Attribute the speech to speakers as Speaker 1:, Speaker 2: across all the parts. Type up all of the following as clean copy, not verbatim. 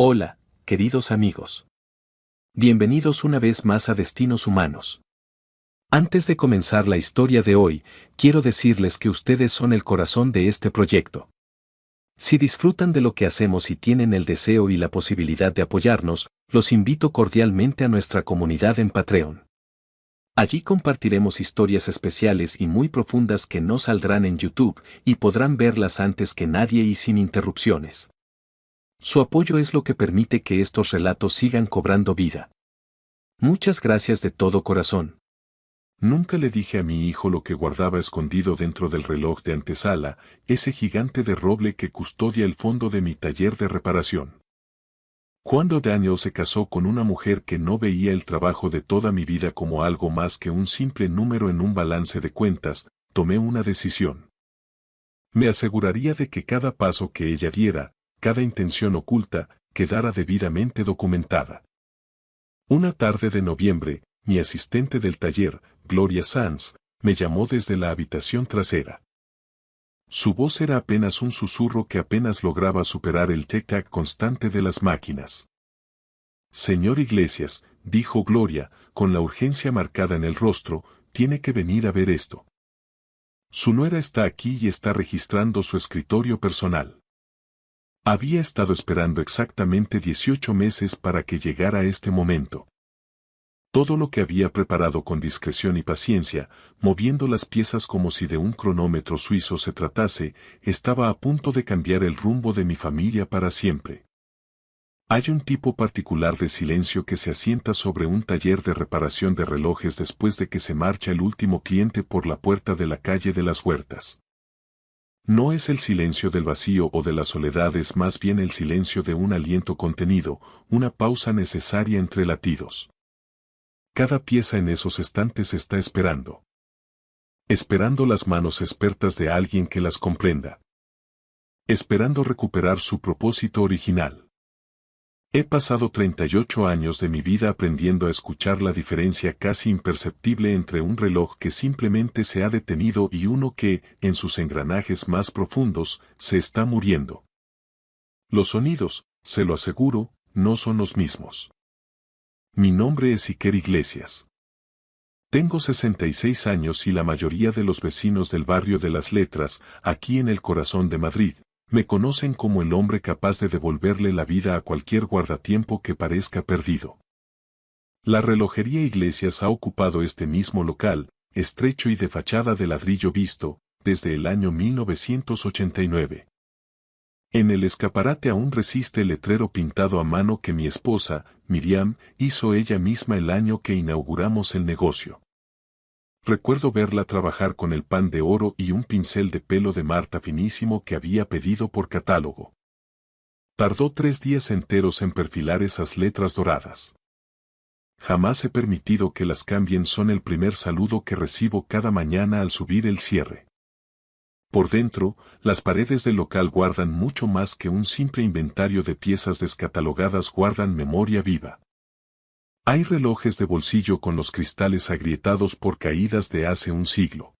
Speaker 1: Hola, queridos amigos. Bienvenidos una vez más a Destinos Humanos. Antes de comenzar la historia de hoy, quiero decirles que ustedes son el corazón de este proyecto. Si disfrutan de lo que hacemos y tienen el deseo y la posibilidad de apoyarnos, los invito cordialmente a nuestra comunidad en Patreon. Allí compartiremos historias especiales y muy profundas que no saldrán en YouTube y podrán verlas antes que nadie y sin interrupciones. Su apoyo es lo que permite que estos relatos sigan cobrando vida. Muchas gracias de todo corazón.
Speaker 2: Nunca le dije a mi hijo lo que guardaba escondido dentro del reloj de antesala, ese gigante de roble que custodia el fondo de mi taller de reparación. Cuando Daniel se casó con una mujer que no veía el trabajo de toda mi vida como algo más que un simple número en un balance de cuentas, tomé una decisión. Me aseguraría de que cada paso que ella diera, cada intención oculta, quedara debidamente documentada. Una tarde de noviembre, mi asistente del taller, Gloria Sanz, me llamó desde la habitación trasera. Su voz era apenas un susurro que apenas lograba superar el tic-tac constante de las máquinas. Señor Iglesias, dijo Gloria, con la urgencia marcada en el rostro, tiene que venir a ver esto. Su nuera está aquí y está registrando su escritorio personal. Había estado esperando exactamente 18 meses para que llegara este momento. Todo lo que había preparado con discreción y paciencia, moviendo las piezas como si de un cronómetro suizo se tratase, estaba a punto de cambiar el rumbo de mi familia para siempre. Hay un tipo particular de silencio que se asienta sobre un taller de reparación de relojes después de que se marcha el último cliente por la puerta de la calle de las Huertas. No es el silencio del vacío o de la soledad, es más bien el silencio de un aliento contenido, una pausa necesaria entre latidos. Cada pieza en esos estantes está esperando. Esperando las manos expertas de alguien que las comprenda. Esperando recuperar su propósito original. He pasado 38 años de mi vida aprendiendo a escuchar la diferencia casi imperceptible entre un reloj que simplemente se ha detenido y uno que, en sus engranajes más profundos, se está muriendo. Los sonidos, se lo aseguro, no son los mismos. Mi nombre es Iker Iglesias. Tengo 66 años y la mayoría de los vecinos del barrio de las Letras, aquí en el corazón de Madrid, me conocen como el hombre capaz de devolverle la vida a cualquier guardatiempo que parezca perdido. La relojería Iglesias ha ocupado este mismo local, estrecho y de fachada de ladrillo visto, desde el año 1989. En el escaparate aún resiste el letrero pintado a mano que mi esposa, Miriam, hizo ella misma el año que inauguramos el negocio. Recuerdo verla trabajar con el pan de oro y un pincel de pelo de Marta finísimo que había pedido por catálogo. Tardó 3 días enteros en perfilar esas letras doradas. Jamás he permitido que las cambien, son el primer saludo que recibo cada mañana al subir el cierre. Por dentro, las paredes del local guardan mucho más que un simple inventario de piezas descatalogadas, guardan memoria viva. Hay relojes de bolsillo con los cristales agrietados por caídas de hace un siglo.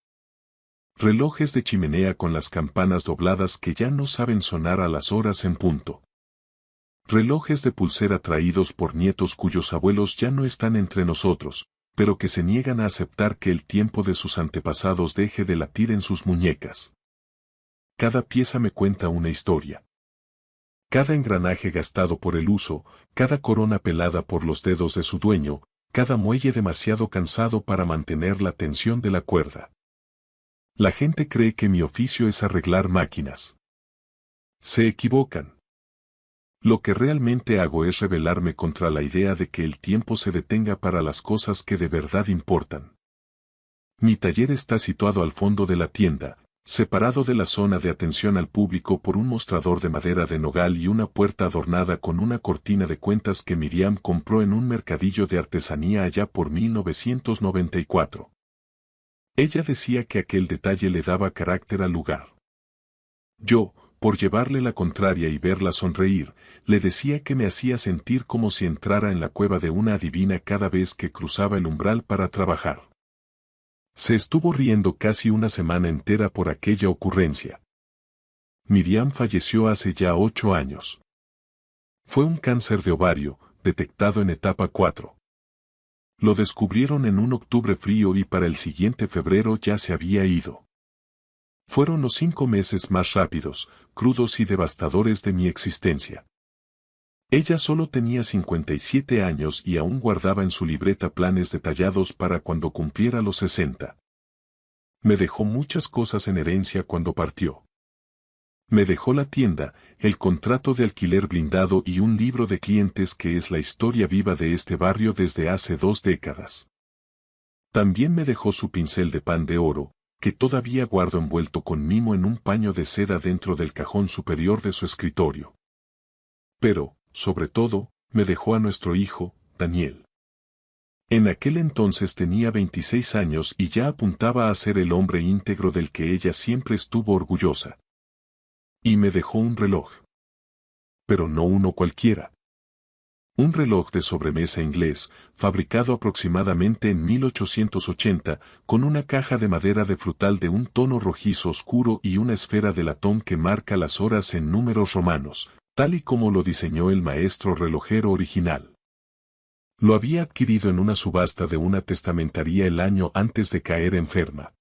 Speaker 2: Relojes de chimenea con las campanas dobladas que ya no saben sonar a las horas en punto. Relojes de pulsera traídos por nietos cuyos abuelos ya no están entre nosotros, pero que se niegan a aceptar que el tiempo de sus antepasados deje de latir en sus muñecas. Cada pieza me cuenta una historia. Cada engranaje gastado por el uso, cada corona pelada por los dedos de su dueño, cada muelle demasiado cansado para mantener la tensión de la cuerda. La gente cree que mi oficio es arreglar máquinas. Se equivocan. Lo que realmente hago es rebelarme contra la idea de que el tiempo se detenga para las cosas que de verdad importan. Mi taller está situado al fondo de la tienda, separado de la zona de atención al público por un mostrador de madera de nogal y una puerta adornada con una cortina de cuentas que Miriam compró en un mercadillo de artesanía allá por 1994. Ella decía que aquel detalle le daba carácter al lugar. Yo, por llevarle la contraria y verla sonreír, le decía que me hacía sentir como si entrara en la cueva de una adivina cada vez que cruzaba el umbral para trabajar. Se estuvo riendo casi una semana entera por aquella ocurrencia. Miriam falleció hace ya 8 años. Fue un cáncer de ovario, detectado en etapa 4. Lo descubrieron en un octubre frío y para el siguiente febrero ya se había ido. Fueron los 5 meses más rápidos, crudos y devastadores de mi existencia. Ella solo tenía 57 años y aún guardaba en su libreta planes detallados para cuando cumpliera los 60. Me dejó muchas cosas en herencia cuando partió. Me dejó la tienda, el contrato de alquiler blindado y un libro de clientes que es la historia viva de este barrio desde hace 2 décadas. También me dejó su pincel de pan de oro, que todavía guardo envuelto con mimo en un paño de seda dentro del cajón superior de su escritorio. Pero, sobre todo, me dejó a nuestro hijo, Daniel. En aquel entonces tenía 26 años y ya apuntaba a ser el hombre íntegro del que ella siempre estuvo orgullosa. Y me dejó un reloj. Pero no uno cualquiera. Un reloj de sobremesa inglés, fabricado aproximadamente en 1880, con una caja de madera de frutal de un tono rojizo oscuro y una esfera de latón que marca las horas en números romanos, tal y como lo diseñó el maestro relojero original. Lo había adquirido en una subasta de una testamentaría el año antes de caer enferma.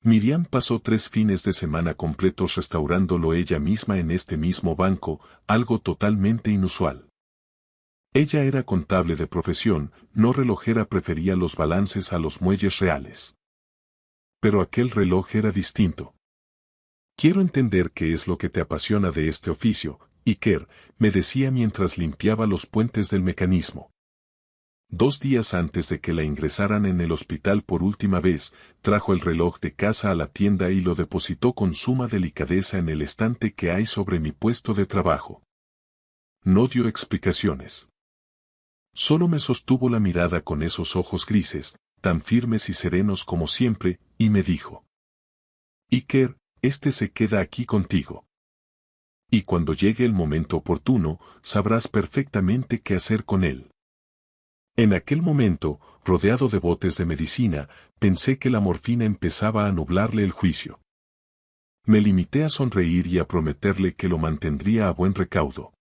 Speaker 2: Miriam pasó 3 fines de semana completos restaurándolo ella misma en este mismo banco, algo totalmente inusual. Ella era contable de profesión, no relojera, prefería los balances a los muelles reales. Pero aquel reloj era distinto. Quiero entender qué es lo que te apasiona de este oficio, Iker, me decía mientras limpiaba los puentes del mecanismo. 2 días antes de que la ingresaran en el hospital por última vez, trajo el reloj de casa a la tienda y lo depositó con suma delicadeza en el estante que hay sobre mi puesto de trabajo. No dio explicaciones. Solo me sostuvo la mirada con esos ojos grises, tan firmes y serenos como siempre, y me dijo: Iker, este se queda aquí contigo. Y cuando llegue el momento oportuno, sabrás perfectamente qué hacer con él. En aquel momento, rodeado de botes de medicina, pensé que la morfina empezaba a nublarle el juicio. Me limité a sonreír y a prometerle que lo mantendría a buen recaudo.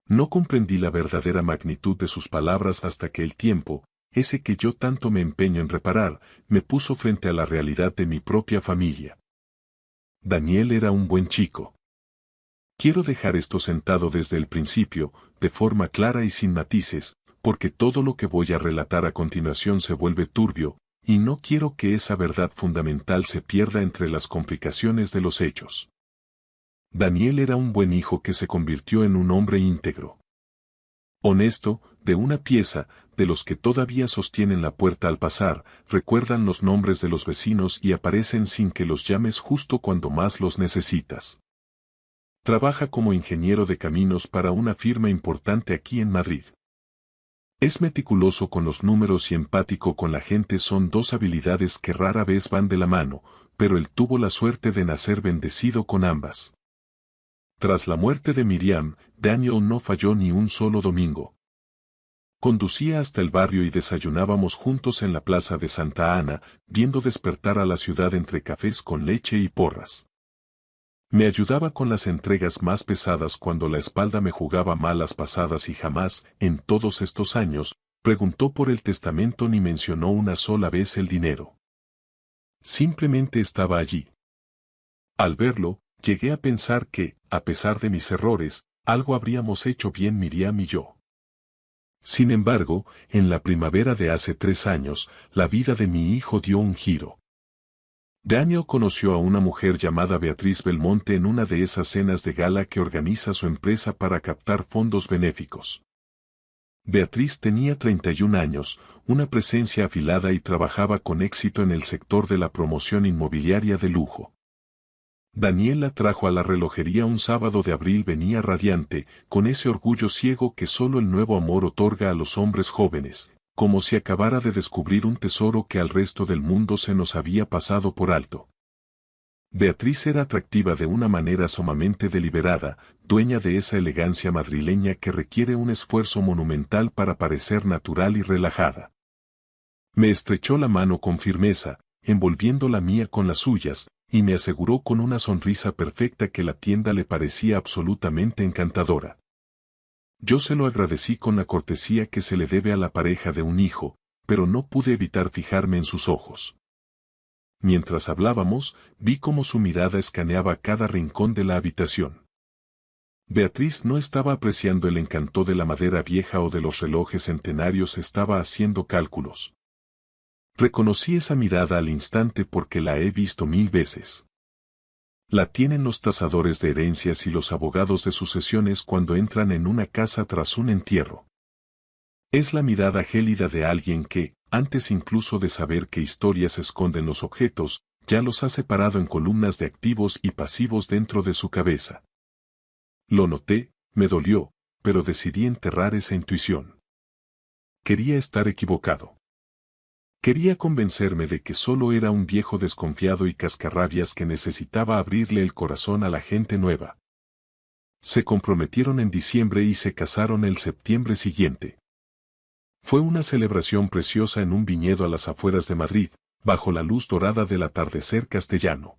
Speaker 2: No comprendí la verdadera magnitud de sus palabras hasta que el tiempo, ese que yo tanto me empeño en reparar, me puso frente a la realidad de mi propia familia. Daniel era un buen chico. Quiero dejar esto sentado desde el principio, de forma clara y sin matices, porque todo lo que voy a relatar a continuación se vuelve turbio, y no quiero que esa verdad fundamental se pierda entre las complicaciones de los hechos. Daniel era un buen hijo que se convirtió en un hombre íntegro. Honesto, de una pieza, de los que todavía sostienen la puerta al pasar, recuerdan los nombres de los vecinos y aparecen sin que los llames justo cuando más los necesitas. Trabaja como ingeniero de caminos para una firma importante aquí en Madrid. Es meticuloso con los números y empático con la gente, son 2 habilidades que rara vez van de la mano, pero él tuvo la suerte de nacer bendecido con ambas. Tras la muerte de Miriam, Daniel no falló ni un solo domingo. Conducía hasta el barrio y desayunábamos juntos en la plaza de Santa Ana, viendo despertar a la ciudad entre cafés con leche y porras. Me ayudaba con las entregas más pesadas cuando la espalda me jugaba malas pasadas y jamás, en todos estos años, preguntó por el testamento ni mencionó una sola vez el dinero. Simplemente estaba allí. Al verlo, llegué a pensar que, a pesar de mis errores, algo habríamos hecho bien Miriam y yo. Sin embargo, en la primavera de hace 3 años, la vida de mi hijo dio un giro. Daniel conoció a una mujer llamada Beatriz Belmonte en una de esas cenas de gala que organiza su empresa para captar fondos benéficos. Beatriz tenía 31 años, una presencia afilada y trabajaba con éxito en el sector de la promoción inmobiliaria de lujo. Daniel la trajo a la relojería un sábado de abril, venía radiante, con ese orgullo ciego que solo el nuevo amor otorga a los hombres jóvenes, como si acabara de descubrir un tesoro que al resto del mundo se nos había pasado por alto. Beatriz era atractiva de una manera sumamente deliberada, dueña de esa elegancia madrileña que requiere un esfuerzo monumental para parecer natural y relajada. Me estrechó la mano con firmeza, envolviendo la mía con las suyas, y me aseguró con una sonrisa perfecta que la tienda le parecía absolutamente encantadora. Yo se lo agradecí con la cortesía que se le debe a la pareja de un hijo, pero no pude evitar fijarme en sus ojos. Mientras hablábamos, vi cómo su mirada escaneaba cada rincón de la habitación. Beatriz no estaba apreciando el encanto de la madera vieja o de los relojes centenarios, estaba haciendo cálculos. Reconocí esa mirada al instante porque la he visto 1000 veces. La tienen los tasadores de herencias y los abogados de sucesiones cuando entran en una casa tras un entierro. Es la mirada gélida de alguien que, antes incluso de saber qué historias esconden los objetos, ya los ha separado en columnas de activos y pasivos dentro de su cabeza. Lo noté, me dolió, pero decidí enterrar esa intuición. Quería estar equivocado. Quería convencerme de que solo era un viejo desconfiado y cascarrabias que necesitaba abrirle el corazón a la gente nueva. Se comprometieron en diciembre y se casaron el septiembre siguiente. Fue una celebración preciosa en un viñedo a las afueras de Madrid, bajo la luz dorada del atardecer castellano.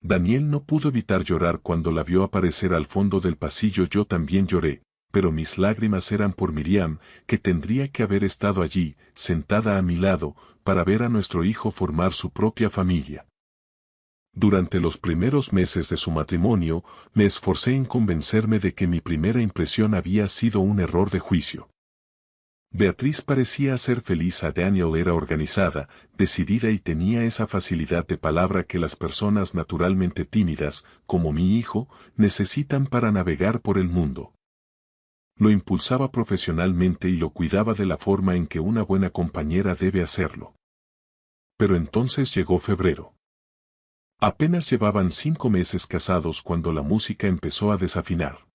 Speaker 2: Daniel no pudo evitar llorar cuando la vio aparecer al fondo del pasillo. Yo también lloré, pero mis lágrimas eran por Miriam, que tendría que haber estado allí, sentada a mi lado, para ver a nuestro hijo formar su propia familia. Durante los primeros meses de su matrimonio, me esforcé en convencerme de que mi primera impresión había sido un error de juicio. Beatriz parecía hacer feliz a Daniel, era organizada, decidida y tenía esa facilidad de palabra que las personas naturalmente tímidas, como mi hijo, necesitan para navegar por el mundo. Lo impulsaba profesionalmente y lo cuidaba de la forma en que una buena compañera debe hacerlo. Pero entonces llegó febrero. Apenas llevaban 5 meses casados cuando la música empezó a desafinar.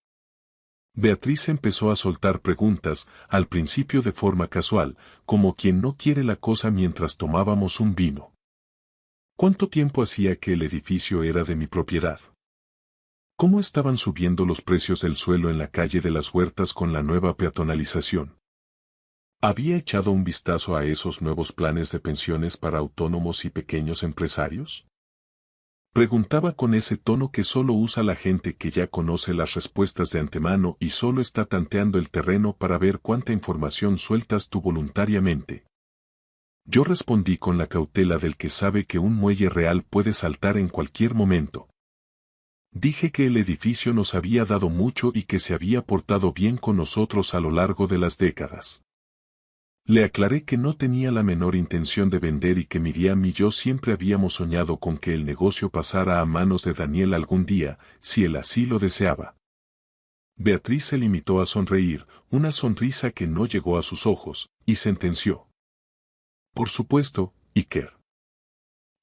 Speaker 2: Beatriz empezó a soltar preguntas, al principio de forma casual, como quien no quiere la cosa mientras tomábamos un vino. ¿Cuánto tiempo hacía que el edificio era de mi propiedad? ¿Cómo estaban subiendo los precios del suelo en la calle de las Huertas con la nueva peatonalización? ¿Había echado un vistazo a esos nuevos planes de pensiones para autónomos y pequeños empresarios? Preguntaba con ese tono que solo usa la gente que ya conoce las respuestas de antemano y solo está tanteando el terreno para ver cuánta información sueltas tú voluntariamente. Yo respondí con la cautela del que sabe que un muelle real puede saltar en cualquier momento. Dije que el edificio nos había dado mucho y que se había portado bien con nosotros a lo largo de las décadas. Le aclaré que no tenía la menor intención de vender y que Miriam y yo siempre habíamos soñado con que el negocio pasara a manos de Daniel algún día, si él así lo deseaba. Beatriz se limitó a sonreír, una sonrisa que no llegó a sus ojos, y sentenció: Por supuesto, Iker.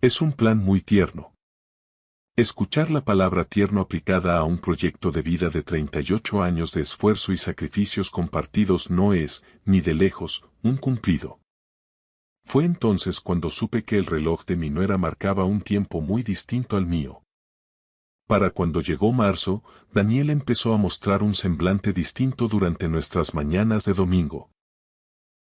Speaker 2: Es un plan muy tierno. Escuchar la palabra tierno aplicada a un proyecto de vida de 38 años de esfuerzo y sacrificios compartidos no es, ni de lejos, un cumplido. Fue entonces cuando supe que el reloj de mi nuera marcaba un tiempo muy distinto al mío. Para cuando llegó marzo, Daniel empezó a mostrar un semblante distinto durante nuestras mañanas de domingo.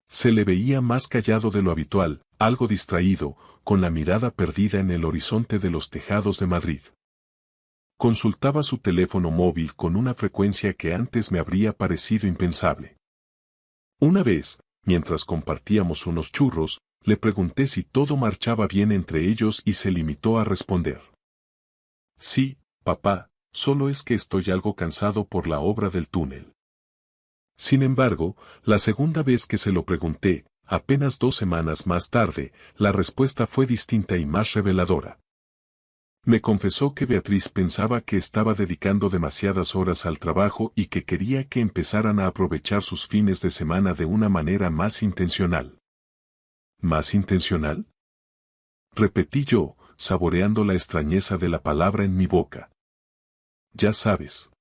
Speaker 2: Se le veía más callado de lo habitual, algo distraído, con la mirada perdida en el horizonte de los tejados de Madrid. Consultaba su teléfono móvil con una frecuencia que antes me habría parecido impensable. Una vez, mientras compartíamos unos churros, le pregunté si todo marchaba bien entre ellos y se limitó a responder: Sí, papá, solo es que estoy algo cansado por la obra del túnel. Sin embargo, la segunda vez que se lo pregunté, apenas 2 semanas más tarde, la respuesta fue distinta y más reveladora. Me confesó que Beatriz pensaba que estaba dedicando demasiadas horas al trabajo y que quería que empezaran a aprovechar sus fines de semana de una manera más intencional. ¿Más intencional? Repetí yo, saboreando la extrañeza de la palabra en mi boca. Ya sabes.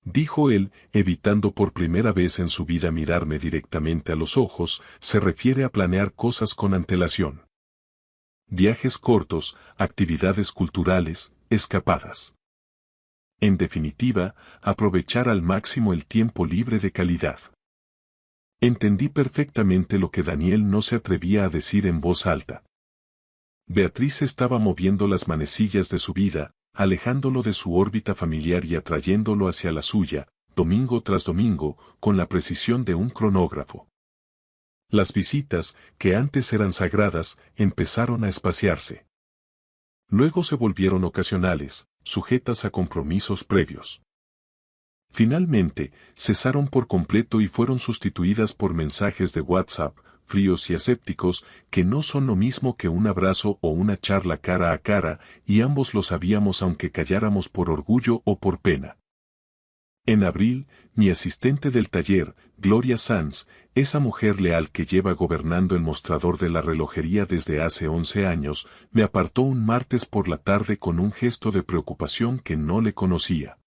Speaker 2: Dijo él, evitando por primera vez en su vida mirarme directamente a los ojos, se refiere a planear cosas con antelación. Viajes cortos, actividades culturales, escapadas. En definitiva, aprovechar al máximo el tiempo libre de calidad. Entendí perfectamente lo que Daniel no se atrevía a decir en voz alta. Beatriz estaba moviendo las manecillas de su vida, alejándolo de su órbita familiar y atrayéndolo hacia la suya, domingo tras domingo, con la precisión de un cronógrafo. Las visitas, que antes eran sagradas, empezaron a espaciarse. Luego se volvieron ocasionales, sujetas a compromisos previos. Finalmente, cesaron por completo y fueron sustituidas por mensajes de WhatsApp, fríos y asépticos, que no son lo mismo que un abrazo o una charla cara a cara, y ambos lo sabíamos aunque calláramos por orgullo o por pena. En abril, mi asistente del taller, Gloria Sanz, esa mujer leal que lleva gobernando el mostrador de la relojería desde hace 11 años, me apartó un martes por la tarde con un gesto de preocupación que no le conocía.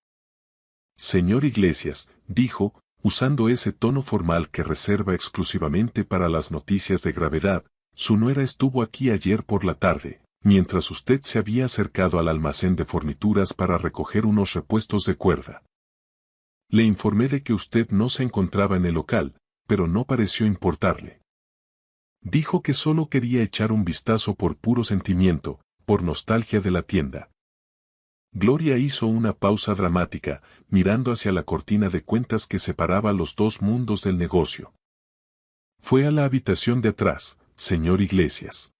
Speaker 2: Señor Iglesias, dijo, usando ese tono formal que reserva exclusivamente para las noticias de gravedad, su nuera estuvo aquí ayer por la tarde, mientras usted se había acercado al almacén de fornituras para recoger unos repuestos de cuerda. Le informé de que usted no se encontraba en el local, pero no pareció importarle. Dijo que solo quería echar un vistazo por puro sentimiento, por nostalgia de la tienda. Gloria hizo una pausa dramática, mirando hacia la cortina de cuentas que separaba los dos mundos del negocio. Fue a la habitación de atrás, señor Iglesias.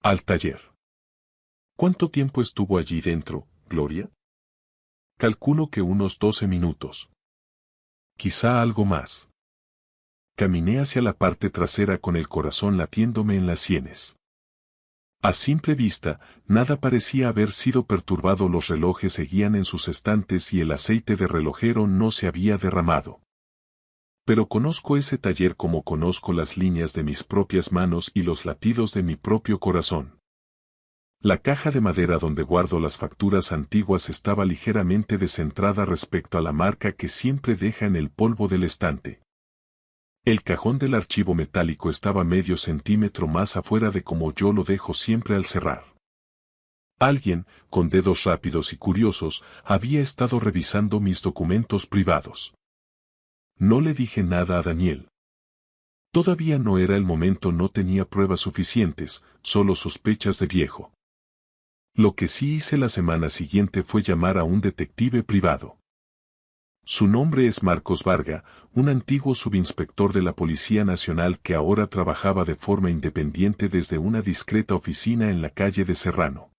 Speaker 2: Al taller. ¿Cuánto tiempo estuvo allí dentro, Gloria? Calculo que unos 12 minutos. Quizá algo más. Caminé hacia la parte trasera con el corazón latiéndome en las sienes. A simple vista, nada parecía haber sido perturbado, los relojes seguían en sus estantes y el aceite de relojero no se había derramado. Pero conozco ese taller como conozco las líneas de mis propias manos y los latidos de mi propio corazón. La caja de madera donde guardo las facturas antiguas estaba ligeramente descentrada respecto a la marca que siempre deja en el polvo del estante. El cajón del archivo metálico estaba medio centímetro más afuera de como yo lo dejo siempre al cerrar. Alguien, con dedos rápidos y curiosos, había estado revisando mis documentos privados. No le dije nada a Daniel. Todavía no era el momento, no tenía pruebas suficientes, solo sospechas de viejo. Lo que sí hice la semana siguiente fue llamar a un detective privado. Su nombre es Marcos Varga, un antiguo subinspector de la Policía Nacional que ahora trabajaba de forma independiente desde una discreta oficina en la calle de Serrano.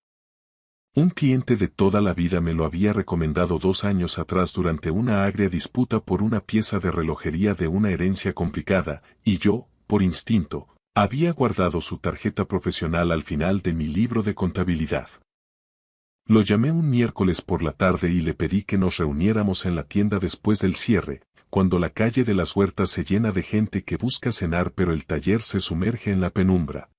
Speaker 2: Un cliente de toda la vida me lo había recomendado 2 años atrás durante una agria disputa por una pieza de relojería de una herencia complicada, y yo, por instinto, había guardado su tarjeta profesional al final de mi libro de contabilidad. Lo llamé un miércoles por la tarde y le pedí que nos reuniéramos en la tienda después del cierre, cuando la calle de las Huertas se llena de gente que busca cenar pero el taller se sumerge en la penumbra.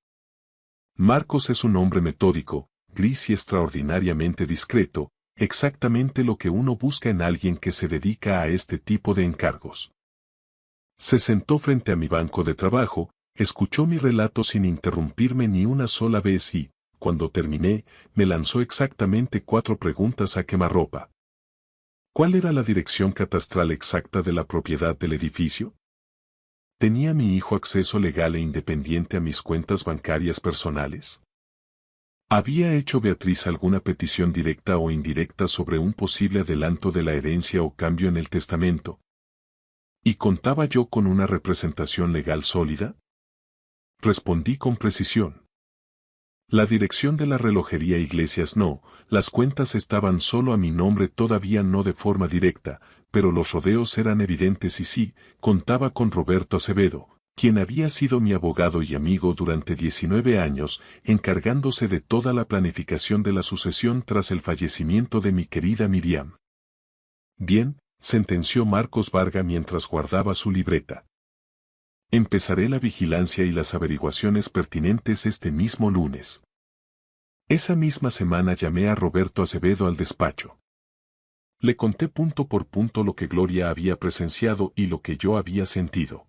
Speaker 2: Marcos es un hombre metódico, gris y extraordinariamente discreto, exactamente lo que uno busca en alguien que se dedica a este tipo de encargos. Se sentó frente a mi banco de trabajo, escuchó mi relato sin interrumpirme ni una sola vez y, cuando terminé, me lanzó exactamente 4 preguntas a quemarropa. ¿Cuál era la dirección catastral exacta de la propiedad del edificio? ¿Tenía mi hijo acceso legal e independiente a mis cuentas bancarias personales? ¿Había hecho Beatriz alguna petición directa o indirecta sobre un posible adelanto de la herencia o cambio en el testamento? ¿Y contaba yo con una representación legal sólida? Respondí con precisión. La dirección de la relojería Iglesias no, las cuentas estaban solo a mi nombre, todavía no de forma directa, pero los rodeos eran evidentes y sí, contaba con Roberto Acevedo, quien había sido mi abogado y amigo durante 19 años, encargándose de toda la planificación de la sucesión tras el fallecimiento de mi querida Miriam. Bien, sentenció Marcos Varga mientras guardaba su libreta. Empezaré la vigilancia y las averiguaciones pertinentes este mismo lunes. Esa misma semana llamé a Roberto Acevedo al despacho. Le conté punto por punto lo que Gloria había presenciado y lo que yo había sentido.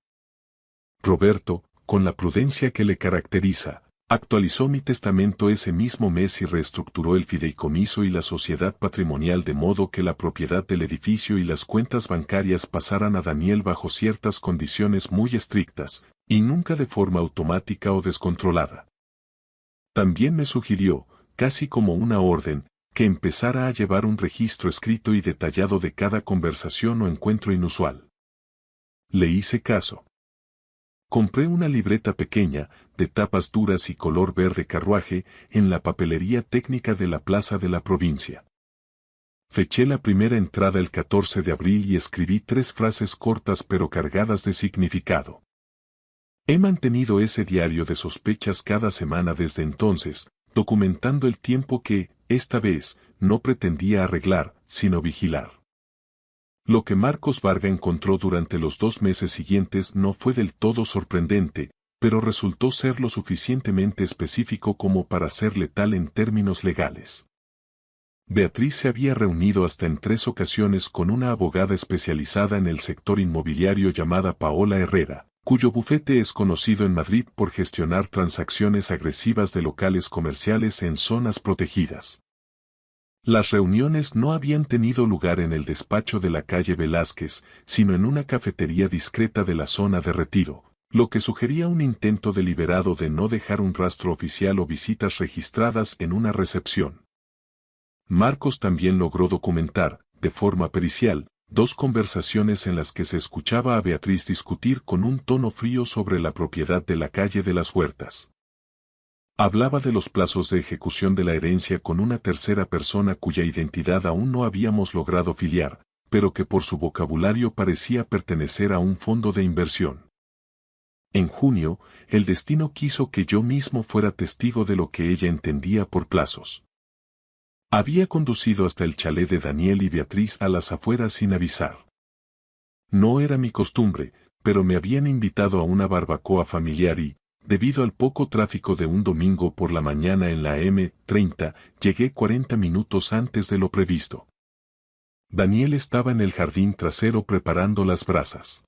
Speaker 2: Roberto, con la prudencia que le caracteriza, actualizó mi testamento ese mismo mes y reestructuró el fideicomiso y la sociedad patrimonial de modo que la propiedad del edificio y las cuentas bancarias pasaran a Daniel bajo ciertas condiciones muy estrictas, y nunca de forma automática o descontrolada. También me sugirió, casi como una orden, que empezara a llevar un registro escrito y detallado de cada conversación o encuentro inusual. Le hice caso. Compré una libreta pequeña, de tapas duras y color verde carruaje, en la papelería técnica de la plaza de la provincia. Feché la primera entrada el 14 de abril y escribí 3 frases cortas pero cargadas de significado. He mantenido ese diario de sospechas cada semana desde entonces, documentando el tiempo que, esta vez, no pretendía arreglar, sino vigilar. Lo que Marcos Varga encontró durante los 2 meses siguientes no fue del todo sorprendente, pero resultó ser lo suficientemente específico como para ser letal en términos legales. Beatriz se había reunido hasta en 3 ocasiones con una abogada especializada en el sector inmobiliario llamada Paola Herrera, cuyo bufete es conocido en Madrid por gestionar transacciones agresivas de locales comerciales en zonas protegidas. Las reuniones no habían tenido lugar en el despacho de la calle Velázquez, sino en una cafetería discreta de la zona de Retiro, lo que sugería un intento deliberado de no dejar un rastro oficial o visitas registradas en una recepción. Marcos también logró documentar, de forma pericial, 2 conversaciones en las que se escuchaba a Beatriz discutir con un tono frío sobre la propiedad de la calle de las Huertas. Hablaba de los plazos de ejecución de la herencia con una tercera persona cuya identidad aún no habíamos logrado filiar, pero que por su vocabulario parecía pertenecer a un fondo de inversión. En junio, el destino quiso que yo mismo fuera testigo de lo que ella entendía por plazos. Había conducido hasta el chalet de Daniel y Beatriz a las afueras sin avisar. No era mi costumbre, pero me habían invitado a una barbacoa familiar y, debido al poco tráfico de un domingo por la mañana en la M30, llegué 40 minutos antes de lo previsto. Daniel estaba en el jardín trasero preparando las brasas.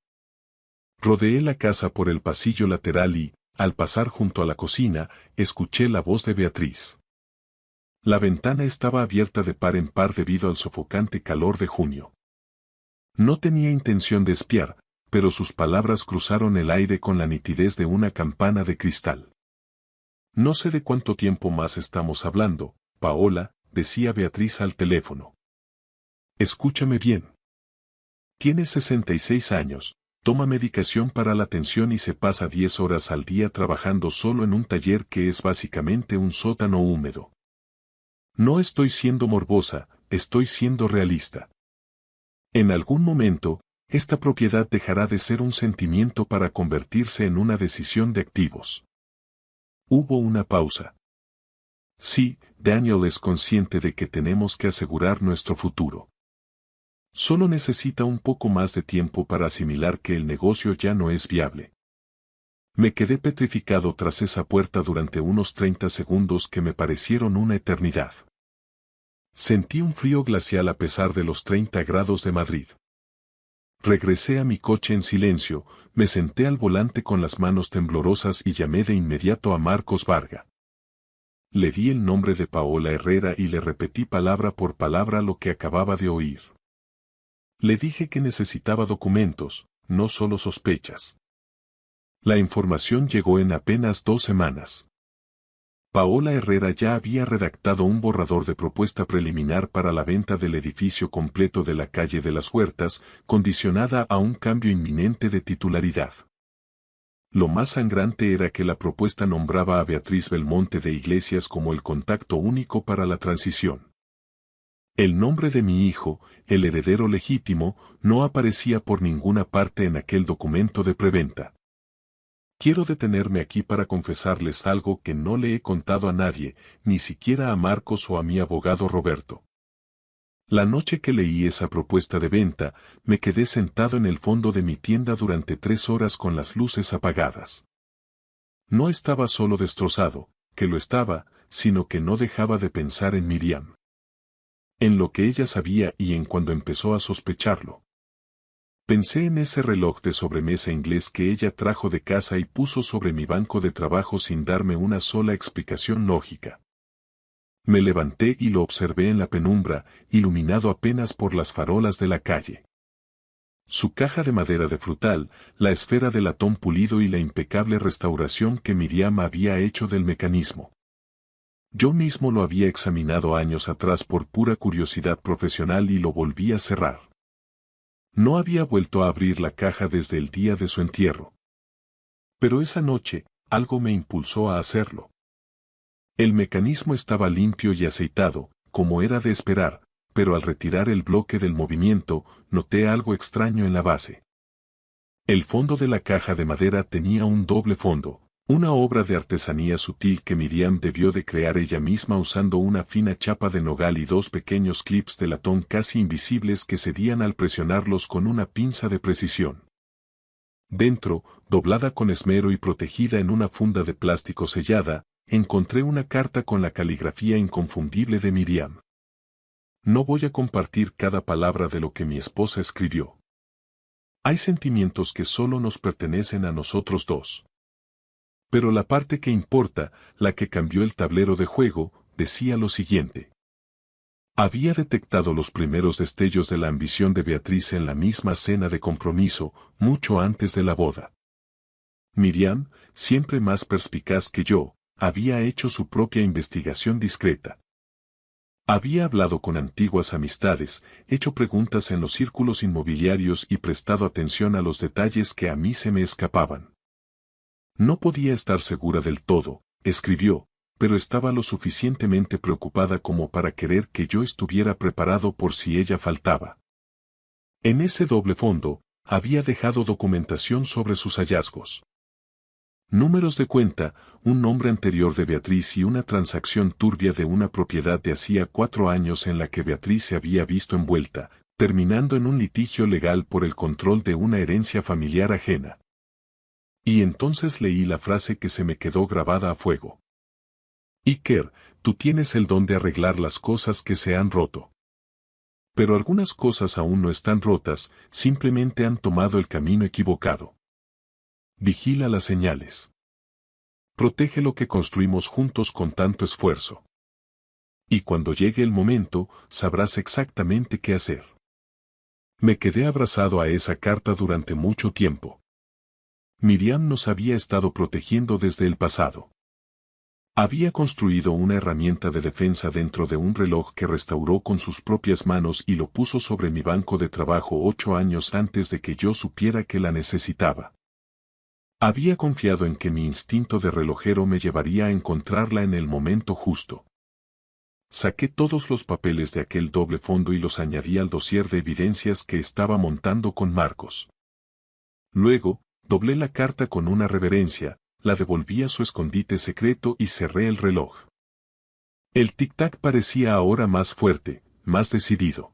Speaker 2: Rodeé la casa por el pasillo lateral y, al pasar junto a la cocina, escuché la voz de Beatriz. La ventana estaba abierta de par en par debido al sofocante calor de junio. No tenía intención de espiar, pero sus palabras cruzaron el aire con la nitidez de una campana de cristal. No sé de cuánto tiempo más estamos hablando, Paola, decía Beatriz al teléfono. Escúchame bien. Tienes 66 años, toma medicación para la tensión y se pasa 10 horas al día trabajando solo en un taller que es básicamente un sótano húmedo. No estoy siendo morbosa, estoy siendo realista. En algún momento, esta propiedad dejará de ser un sentimiento para convertirse en una decisión de activos. Hubo una pausa. Sí, Daniel es consciente de que tenemos que asegurar nuestro futuro. Solo necesita un poco más de tiempo para asimilar que el negocio ya no es viable. Me quedé petrificado tras esa puerta durante unos 30 segundos que me parecieron una eternidad. Sentí un frío glacial a pesar de los 30 grados de Madrid. Regresé a mi coche en silencio, me senté al volante con las manos temblorosas y llamé de inmediato a Marcos Varga. Le di el nombre de Paola Herrera y le repetí palabra por palabra lo que acababa de oír. Le dije que necesitaba documentos, no solo sospechas. La información llegó en apenas 2 semanas. Paola Herrera ya había redactado un borrador de propuesta preliminar para la venta del edificio completo de la calle de las Huertas, condicionada a un cambio inminente de titularidad. Lo más sangrante era que la propuesta nombraba a Beatriz Belmonte de Iglesias como el contacto único para la transición. El nombre de mi hijo, el heredero legítimo, no aparecía por ninguna parte en aquel documento de preventa. Quiero detenerme aquí para confesarles algo que no le he contado a nadie, ni siquiera a Marcos o a mi abogado Roberto. La noche que leí esa propuesta de venta, me quedé sentado en el fondo de mi tienda durante 3 horas con las luces apagadas. No estaba solo destrozado, que lo estaba, sino que no dejaba de pensar en Miriam. En lo que ella sabía y en cuando empezó a sospecharlo. Pensé en ese reloj de sobremesa inglés que ella trajo de casa y puso sobre mi banco de trabajo sin darme una sola explicación lógica. Me levanté y lo observé en la penumbra, iluminado apenas por las farolas de la calle. Su caja de madera de frutal, la esfera de latón pulido y la impecable restauración que Miriam había hecho del mecanismo. Yo mismo lo había examinado años atrás por pura curiosidad profesional y lo volví a cerrar. No había vuelto a abrir la caja desde el día de su entierro. Pero esa noche, algo me impulsó a hacerlo. El mecanismo estaba limpio y aceitado, como era de esperar, pero al retirar el bloque del movimiento, noté algo extraño en la base. El fondo de la caja de madera tenía un doble fondo, una obra de artesanía sutil que Miriam debió de crear ella misma usando una fina chapa de nogal y dos pequeños clips de latón casi invisibles que cedían al presionarlos con una pinza de precisión. Dentro, doblada con esmero y protegida en una funda de plástico sellada, encontré una carta con la caligrafía inconfundible de Miriam. No voy a compartir cada palabra de lo que mi esposa escribió. Hay sentimientos que solo nos pertenecen a nosotros dos. Pero la parte que importa, la que cambió el tablero de juego, decía lo siguiente. Había detectado los primeros destellos de la ambición de Beatriz en la misma cena de compromiso, mucho antes de la boda. Miriam, siempre más perspicaz que yo, había hecho su propia investigación discreta. Había hablado con antiguas amistades, hecho preguntas en los círculos inmobiliarios y prestado atención a los detalles que a mí se me escapaban. No podía estar segura del todo, escribió, pero estaba lo suficientemente preocupada como para querer que yo estuviera preparado por si ella faltaba. En ese doble fondo, había dejado documentación sobre sus hallazgos. Números de cuenta, un nombre anterior de Beatriz y una transacción turbia de una propiedad de hacía 4 años en la que Beatriz se había visto envuelta, terminando en un litigio legal por el control de una herencia familiar ajena. Y entonces leí la frase que se me quedó grabada a fuego. Iker, tú tienes el don de arreglar las cosas que se han roto. Pero algunas cosas aún no están rotas, simplemente han tomado el camino equivocado. Vigila las señales. Protege lo que construimos juntos con tanto esfuerzo. Y cuando llegue el momento, sabrás exactamente qué hacer. Me quedé abrazado a esa carta durante mucho tiempo. Miriam nos había estado protegiendo desde el pasado. Había construido una herramienta de defensa dentro de un reloj que restauró con sus propias manos y lo puso sobre mi banco de trabajo 8 años antes de que yo supiera que la necesitaba. Había confiado en que mi instinto de relojero me llevaría a encontrarla en el momento justo. Saqué todos los papeles de aquel doble fondo y los añadí al dossier de evidencias que estaba montando con Marcos. Luego, doblé la carta con una reverencia, la devolví a su escondite secreto y cerré el reloj. El tic-tac parecía ahora más fuerte, más decidido.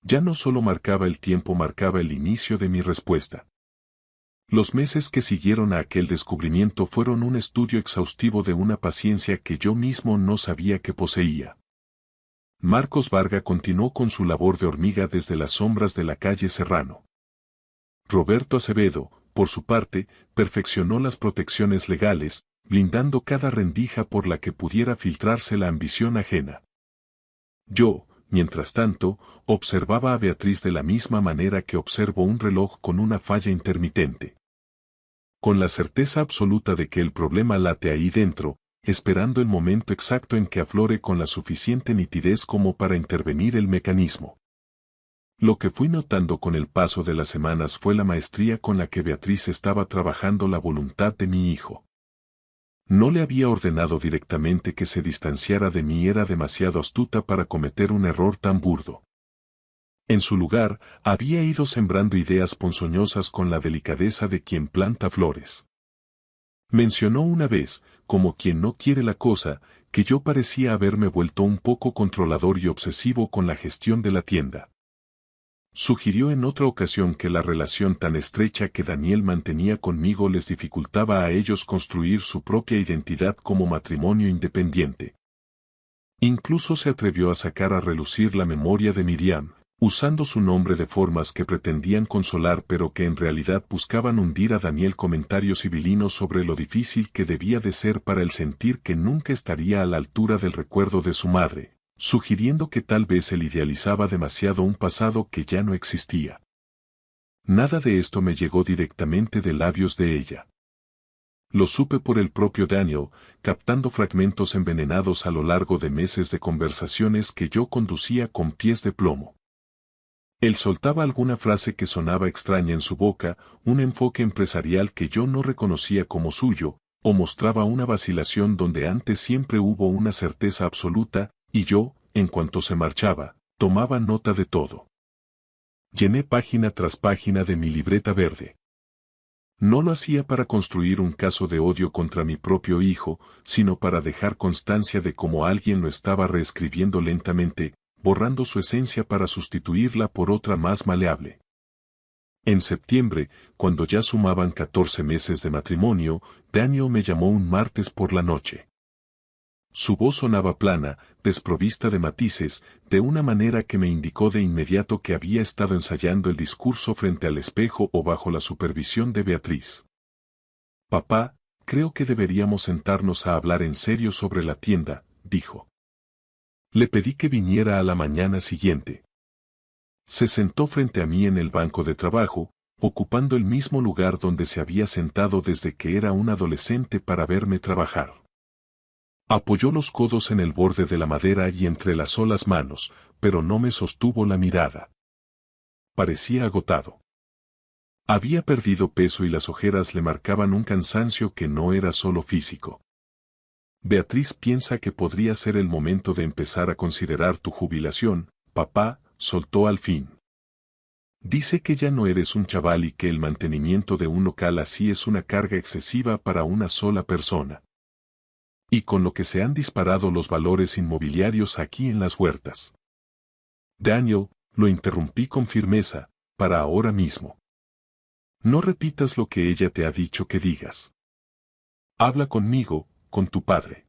Speaker 2: Ya no solo marcaba el tiempo, marcaba el inicio de mi respuesta. Los meses que siguieron a aquel descubrimiento fueron un estudio exhaustivo de una paciencia que yo mismo no sabía que poseía. Marcos Varga continuó con su labor de hormiga desde las sombras de la calle Serrano. Roberto Acevedo, por su parte, perfeccionó las protecciones legales, blindando cada rendija por la que pudiera filtrarse la ambición ajena. Yo, mientras tanto, observaba a Beatriz de la misma manera que observo un reloj con una falla intermitente. Con la certeza absoluta de que el problema late ahí dentro, esperando el momento exacto en que aflore con la suficiente nitidez como para intervenir el mecanismo. Lo que fui notando con el paso de las semanas fue la maestría con la que Beatriz estaba trabajando la voluntad de mi hijo. No le había ordenado directamente que se distanciara de mí, era demasiado astuta para cometer un error tan burdo. En su lugar, había ido sembrando ideas ponzoñosas con la delicadeza de quien planta flores. Mencionó una vez, como quien no quiere la cosa, que yo parecía haberme vuelto un poco controlador y obsesivo con la gestión de la tienda. Sugirió en otra ocasión que la relación tan estrecha que Daniel mantenía conmigo les dificultaba a ellos construir su propia identidad como matrimonio independiente. Incluso se atrevió a sacar a relucir la memoria de Miriam, usando su nombre de formas que pretendían consolar pero que en realidad buscaban hundir a Daniel, comentarios civilinos sobre lo difícil que debía de ser para él sentir que nunca estaría a la altura del recuerdo de su madre, sugiriendo que tal vez él idealizaba demasiado un pasado que ya no existía. Nada de esto me llegó directamente de labios de ella. Lo supe por el propio Daniel, captando fragmentos envenenados a lo largo de meses de conversaciones que yo conducía con pies de plomo. Él soltaba alguna frase que sonaba extraña en su boca, un enfoque empresarial que yo no reconocía como suyo, o mostraba una vacilación donde antes siempre hubo una certeza absoluta, y yo, en cuanto se marchaba, tomaba nota de todo. Llené página tras página de mi libreta verde. No lo hacía para construir un caso de odio contra mi propio hijo, sino para dejar constancia de cómo alguien lo estaba reescribiendo lentamente, borrando su esencia para sustituirla por otra más maleable. En septiembre, cuando ya sumaban 14 meses de matrimonio, Daniel me llamó un martes por la noche. Su voz sonaba plana, desprovista de matices, de una manera que me indicó de inmediato que había estado ensayando el discurso frente al espejo o bajo la supervisión de Beatriz. Papá, creo que deberíamos sentarnos a hablar en serio sobre la tienda, dijo. Le pedí que viniera a la mañana siguiente. Se sentó frente a mí en el banco de trabajo, ocupando el mismo lugar donde se había sentado desde que era un adolescente para verme trabajar. Apoyó los codos en el borde de la madera y entrelazó las manos, pero no me sostuvo la mirada. Parecía agotado. Había perdido peso y las ojeras le marcaban un cansancio que no era solo físico. Beatriz piensa que podría ser el momento de empezar a considerar tu jubilación, papá, soltó al fin. Dice que ya no eres un chaval y que el mantenimiento de un local así es una carga excesiva para una sola persona. Y con lo que se han disparado los valores inmobiliarios aquí en las huertas. Daniel, lo interrumpí con firmeza, para ahora mismo. No repitas lo que ella te ha dicho que digas. Habla conmigo, con tu padre.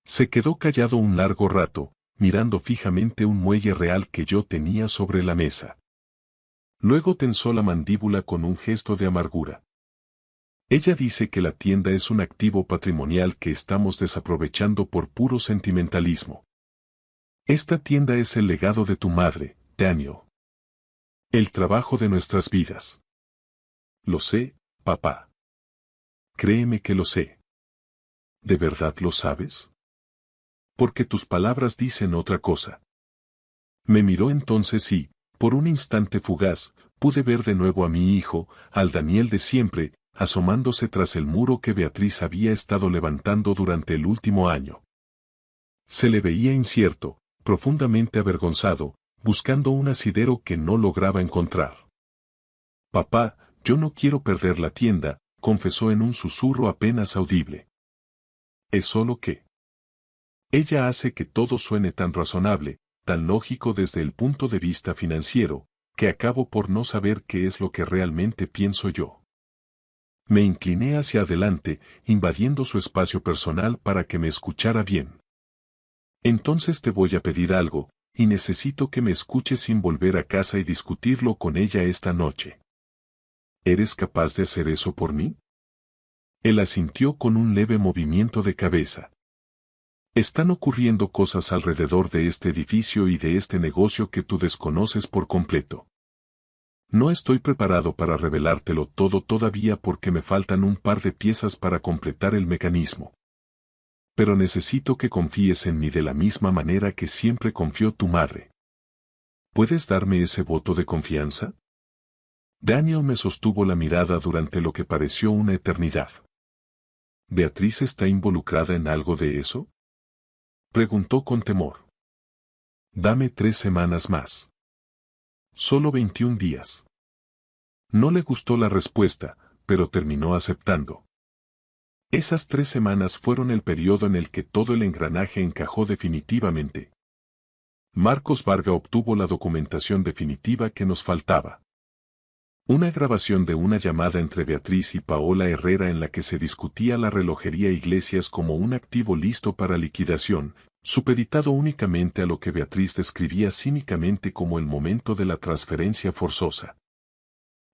Speaker 2: Se quedó callado un largo rato, mirando fijamente un muelle real que yo tenía sobre la mesa. Luego tensó la mandíbula con un gesto de amargura. Ella dice que la tienda es un activo patrimonial que estamos desaprovechando por puro sentimentalismo. Esta tienda es el legado de tu madre, Daniel. El trabajo de nuestras vidas. Lo sé, papá. Créeme que lo sé. ¿De verdad lo sabes? Porque tus palabras dicen otra cosa. Me miró entonces y, por un instante fugaz, pude ver de nuevo a mi hijo, al Daniel de siempre, asomándose tras el muro que Beatriz había estado levantando durante el último año. Se le veía incierto, profundamente avergonzado, buscando un asidero que no lograba encontrar. Papá, yo no quiero perder la tienda, confesó en un susurro apenas audible. Es solo que... Ella hace que todo suene tan razonable, tan lógico desde el punto de vista financiero, que acabo por no saber qué es lo que realmente pienso yo. Me incliné hacia adelante, invadiendo su espacio personal para que me escuchara bien. Entonces te voy a pedir algo, y necesito que me escuches sin volver a casa y discutirlo con ella esta noche. ¿Eres capaz de hacer eso por mí? Él asintió con un leve movimiento de cabeza. Están ocurriendo cosas alrededor de este edificio y de este negocio que tú desconoces por completo. No estoy preparado para revelártelo todo todavía porque me faltan un par de piezas para completar el mecanismo. Pero necesito que confíes en mí de la misma manera que siempre confió tu madre. ¿Puedes darme ese voto de confianza? Daniel me sostuvo la mirada durante lo que pareció una eternidad. ¿Beatriz está involucrada en algo de eso? Preguntó con temor. Dame 3 semanas más. Solo 21 días. No le gustó la respuesta, pero terminó aceptando. Esas 3 semanas fueron el periodo en el que todo el engranaje encajó definitivamente. Marcos Varga obtuvo la documentación definitiva que nos faltaba. Una grabación de una llamada entre Beatriz y Paola Herrera en la que se discutía la relojería Iglesias como un activo listo para liquidación, supeditado únicamente a lo que Beatriz describía cínicamente como el momento de la transferencia forzosa.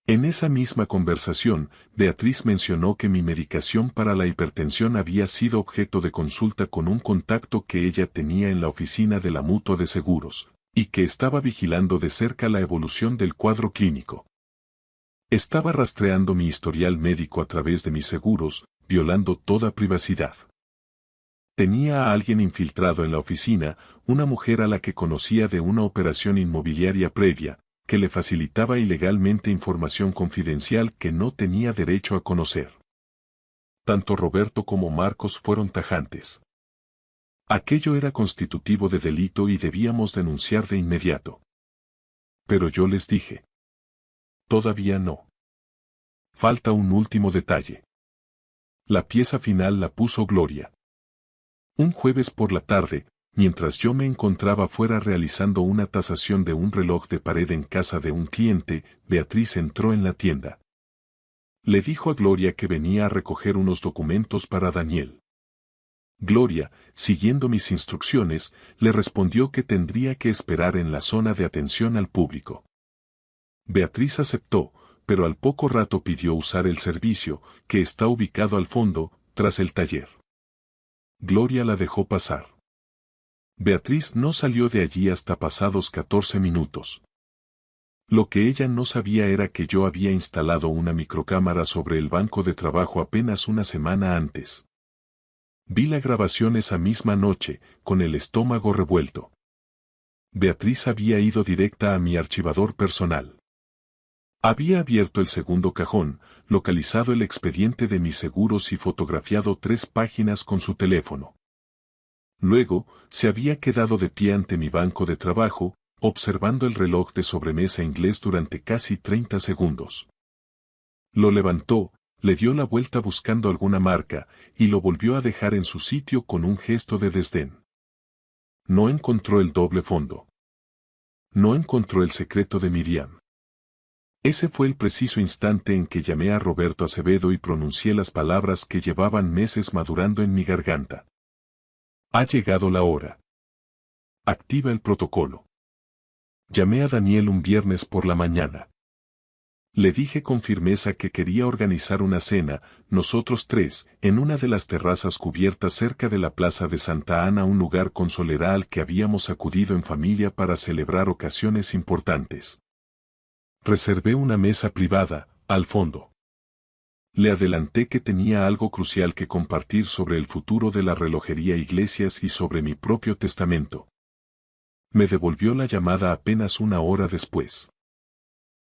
Speaker 2: En esa misma conversación, Beatriz mencionó que mi medicación para la hipertensión había sido objeto de consulta con un contacto que ella tenía en la oficina de la Mutua de Seguros, y que estaba vigilando de cerca la evolución del cuadro clínico. Estaba rastreando mi historial médico a través de mis seguros, violando toda privacidad. Tenía a alguien infiltrado en la oficina, una mujer a la que conocía de una operación inmobiliaria previa, que le facilitaba ilegalmente información confidencial que no tenía derecho a conocer. Tanto Roberto como Marcos fueron tajantes. Aquello era constitutivo de delito y debíamos denunciar de inmediato. Pero yo les dije. Todavía no. Falta un último detalle. La pieza final la puso Gloria. Un jueves por la tarde, mientras yo me encontraba fuera realizando una tasación de un reloj de pared en casa de un cliente, Beatriz entró en la tienda. Le dijo a Gloria que venía a recoger unos documentos para Daniel. Gloria, siguiendo mis instrucciones, le respondió que tendría que esperar en la zona de atención al público. Beatriz aceptó, pero al poco rato pidió usar el servicio, que está ubicado al fondo, tras el taller. Gloria la dejó pasar. Beatriz no salió de allí hasta pasados 14 minutos. Lo que ella no sabía era que yo había instalado una microcámara sobre el banco de trabajo apenas una semana antes. Vi la grabación esa misma noche, con el estómago revuelto. Beatriz había ido directa a mi archivador personal. Había abierto el segundo cajón, localizado el expediente de mis seguros y fotografiado 3 páginas con su teléfono. Luego, se había quedado de pie ante mi banco de trabajo, observando el reloj de sobremesa inglés durante casi 30 segundos. Lo levantó, le dio la vuelta buscando alguna marca, y lo volvió a dejar en su sitio con un gesto de desdén. No encontró el doble fondo. No encontró el secreto de Miriam. Ese fue el preciso instante en que llamé a Roberto Acevedo y pronuncié las palabras que llevaban meses madurando en mi garganta. Ha llegado la hora. Activa el protocolo. Llamé a Daniel un viernes por la mañana. Le dije con firmeza que quería organizar una cena, nosotros 3, en una de las terrazas cubiertas cerca de la Plaza de Santa Ana, un lugar con soledad al que habíamos acudido en familia para celebrar ocasiones importantes. Reservé una mesa privada, al fondo. Le adelanté que tenía algo crucial que compartir sobre el futuro de la relojería Iglesias y sobre mi propio testamento. Me devolvió la llamada apenas una hora después.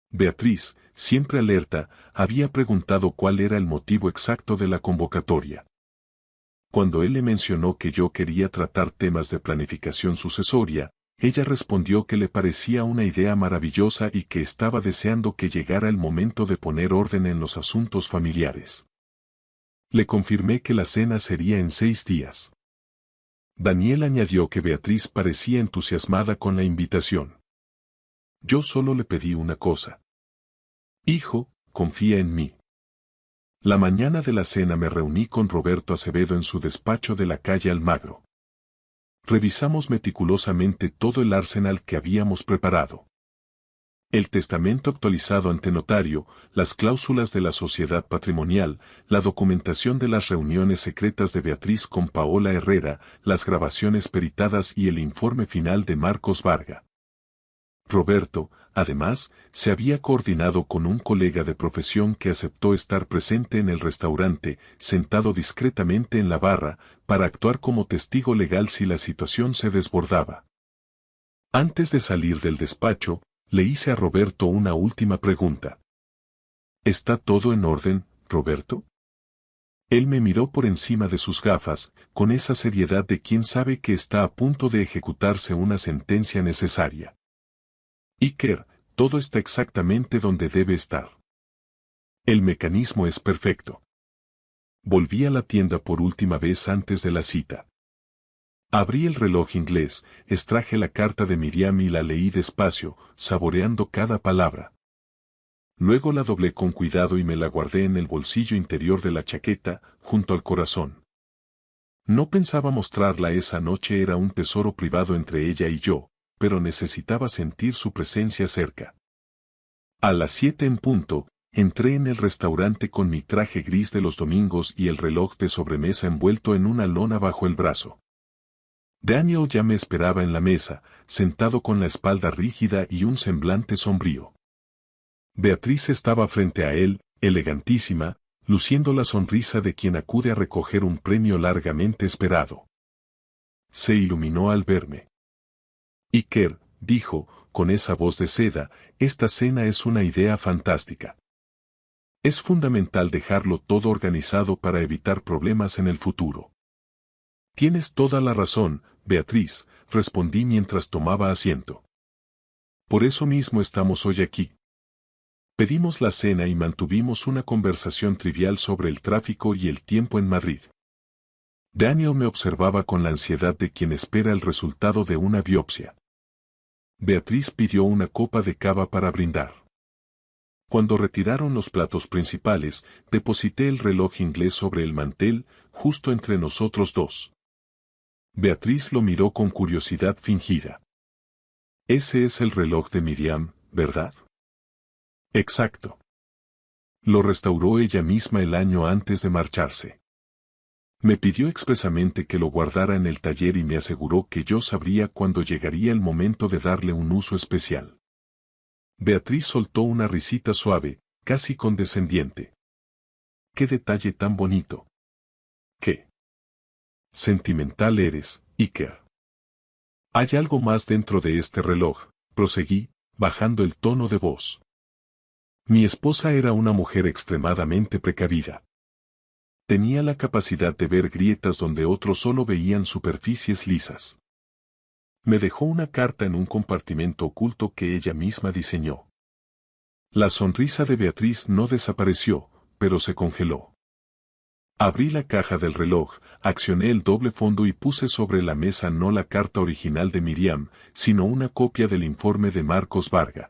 Speaker 2: Beatriz, siempre alerta, había preguntado cuál era el motivo exacto de la convocatoria. Cuando él le mencionó que yo quería tratar temas de planificación sucesoria, ella respondió que le parecía una idea maravillosa y que estaba deseando que llegara el momento de poner orden en los asuntos familiares. Le confirmé que la cena sería en 6 días. Daniel añadió que Beatriz parecía entusiasmada con la invitación. Yo solo le pedí una cosa. Hijo, confía en mí. La mañana de la cena me reuní con Roberto Acevedo en su despacho de la calle Almagro. Revisamos meticulosamente todo el arsenal que habíamos preparado. El testamento actualizado ante notario, las cláusulas de la sociedad patrimonial, la documentación de las reuniones secretas de Beatriz con Paola Herrera, las grabaciones peritadas y el informe final de Marcos Varga. Roberto, además, se había coordinado con un colega de profesión que aceptó estar presente en el restaurante, sentado discretamente en la barra, para actuar como testigo legal si la situación se desbordaba. Antes de salir del despacho, le hice a Roberto una última pregunta. ¿Está todo en orden, Roberto? Él me miró por encima de sus gafas, con esa seriedad de quien sabe que está a punto de ejecutarse una sentencia necesaria. Iker, todo está exactamente donde debe estar. El mecanismo es perfecto. Volví a la tienda por última vez antes de la cita. Abrí el reloj inglés, extraje la carta de Miriam y la leí despacio, saboreando cada palabra. Luego la doblé con cuidado y me la guardé en el bolsillo interior de la chaqueta, junto al corazón. No pensaba mostrarla esa noche, era un tesoro privado entre ella y yo, pero necesitaba sentir su presencia cerca. A las 7 en punto, entré en el restaurante con mi traje gris de los domingos y el reloj de sobremesa envuelto en una lona bajo el brazo. Daniel ya me esperaba en la mesa, sentado con la espalda rígida y un semblante sombrío. Beatriz estaba frente a él, elegantísima, luciendo la sonrisa de quien acude a recoger un premio largamente esperado. Se iluminó al verme. Iker, dijo, con esa voz de seda, esta cena es una idea fantástica. Es fundamental dejarlo todo organizado para evitar problemas en el futuro. Tienes toda la razón, Beatriz, respondí mientras tomaba asiento. Por eso mismo estamos hoy aquí. Pedimos la cena y mantuvimos una conversación trivial sobre el tráfico y el tiempo en Madrid. Daniel me observaba con la ansiedad de quien espera el resultado de una biopsia. Beatriz pidió una copa de cava para brindar. Cuando retiraron los platos principales, deposité el reloj inglés sobre el mantel, justo entre nosotros dos. Beatriz lo miró con curiosidad fingida. Ese es el reloj de Miriam, ¿verdad? Exacto. Lo restauró ella misma el año antes de marcharse. Me pidió expresamente que lo guardara en el taller y me aseguró que yo sabría cuándo llegaría el momento de darle un uso especial. Beatriz soltó una risita suave, casi condescendiente. ¡Qué detalle tan bonito! ¡Qué sentimental eres, Iker! Hay algo más dentro de este reloj, proseguí, bajando el tono de voz. Mi esposa era una mujer extremadamente precavida. Tenía la capacidad de ver grietas donde otros solo veían superficies lisas. Me dejó una carta en un compartimento oculto que ella misma diseñó. La sonrisa de Beatriz no desapareció, pero se congeló. Abrí la caja del reloj, accioné el doble fondo y puse sobre la mesa no la carta original de Miriam, sino una copia del informe de Marcos Varga.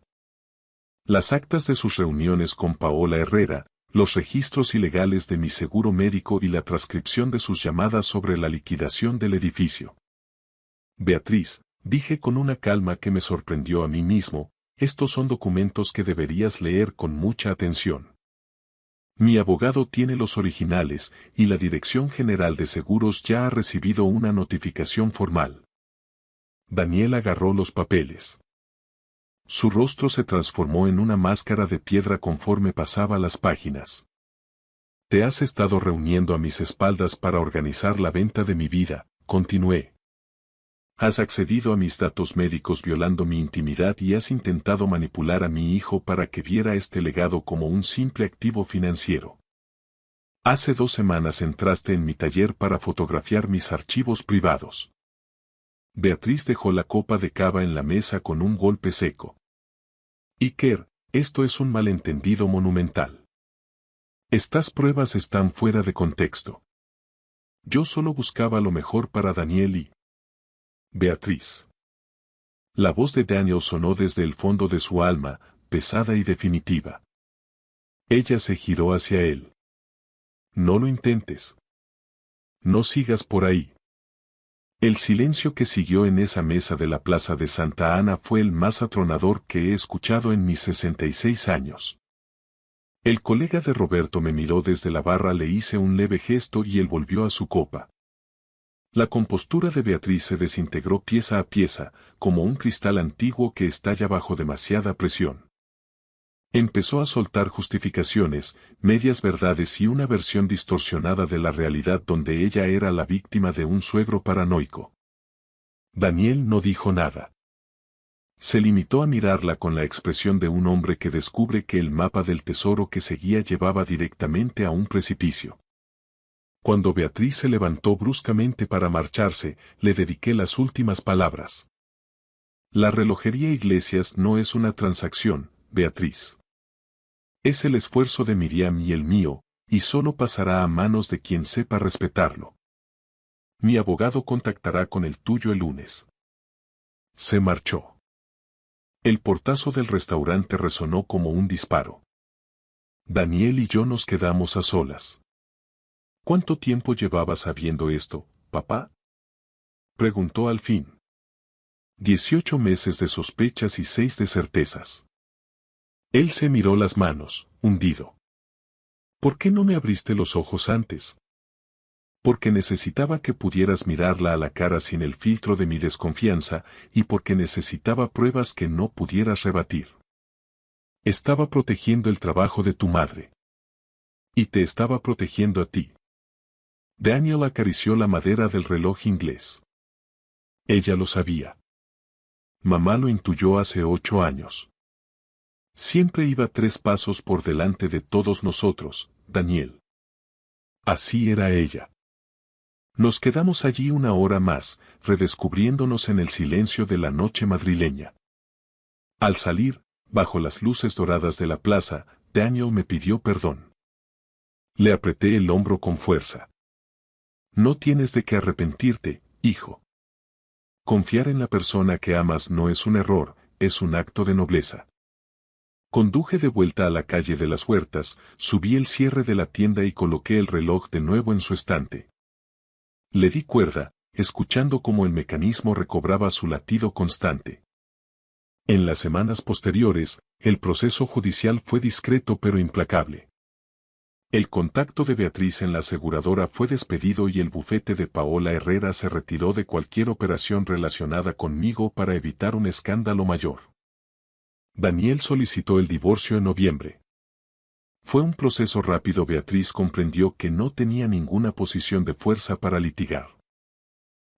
Speaker 2: Las actas de sus reuniones con Paola Herrera, los registros ilegales de mi seguro médico y la transcripción de sus llamadas sobre la liquidación del edificio. Beatriz, dije con una calma que me sorprendió a mí mismo, estos son documentos que deberías leer con mucha atención. Mi abogado tiene los originales y la Dirección General de Seguros ya ha recibido una notificación formal. Daniel agarró los papeles. Su rostro se transformó en una máscara de piedra conforme pasaba las páginas. Te has estado reuniendo a mis espaldas para organizar la venta de mi vida, continué. Has accedido a mis datos médicos violando mi intimidad y has intentado manipular a mi hijo para que viera este legado como un simple activo financiero. Hace 2 semanas entraste en mi taller para fotografiar mis archivos privados. Beatriz dejó la copa de cava en la mesa con un golpe seco. Iker, esto es un malentendido monumental. Estas pruebas están fuera de contexto. Yo solo buscaba lo mejor para Daniel y Beatriz. La voz de Daniel sonó desde el fondo de su alma, pesada y definitiva. Ella se giró hacia él. No lo intentes. No sigas por ahí. El silencio que siguió en esa mesa de la Plaza de Santa Ana fue el más atronador que he escuchado en mis 66 años. El colega de Roberto me miró desde la barra, le hice un leve gesto y él volvió a su copa. La compostura de Beatriz se desintegró pieza a pieza, como un cristal antiguo que estalla bajo demasiada presión. Empezó a soltar justificaciones, medias verdades y una versión distorsionada de la realidad donde ella era la víctima de un suegro paranoico. Daniel no dijo nada. Se limitó a mirarla con la expresión de un hombre que descubre que el mapa del tesoro que seguía llevaba directamente a un precipicio. Cuando Beatriz se levantó bruscamente para marcharse, le dediqué las últimas palabras. La relojería Iglesias no es una transacción, Beatriz. Es el esfuerzo de Miriam y el mío, y solo pasará a manos de quien sepa respetarlo. Mi abogado contactará con el tuyo el lunes. Se marchó. El portazo del restaurante resonó como un disparo. Daniel y yo nos quedamos a solas. ¿Cuánto tiempo llevabas sabiendo esto, papá? Preguntó al fin. 18 meses de sospechas y 6 de certezas. Él se miró las manos, hundido. ¿Por qué no me abriste los ojos antes? Porque necesitaba que pudieras mirarla a la cara sin el filtro de mi desconfianza, y porque necesitaba pruebas que no pudieras rebatir. Estaba protegiendo el trabajo de tu madre. Y te estaba protegiendo a ti. Daniel acarició la madera del reloj inglés. Ella lo sabía. Mamá lo intuyó hace 8 años. Siempre iba 3 pasos por delante de todos nosotros, Daniel. Así era ella. Nos quedamos allí 1 hora más, redescubriéndonos en el silencio de la noche madrileña. Al salir, bajo las luces doradas de la plaza, Daniel me pidió perdón. Le apreté el hombro con fuerza. No tienes de qué arrepentirte, hijo. Confiar en la persona que amas no es un error, es un acto de nobleza. Conduje de vuelta a la calle de las Huertas, subí el cierre de la tienda y coloqué el reloj de nuevo en su estante. Le di cuerda, escuchando cómo el mecanismo recobraba su latido constante. En las semanas posteriores, el proceso judicial fue discreto pero implacable. El contacto de Beatriz en la aseguradora fue despedido y el bufete de Paola Herrera se retiró de cualquier operación relacionada conmigo para evitar un escándalo mayor. Daniel solicitó el divorcio en noviembre. Fue un proceso rápido. Beatriz comprendió que no tenía ninguna posición de fuerza para litigar.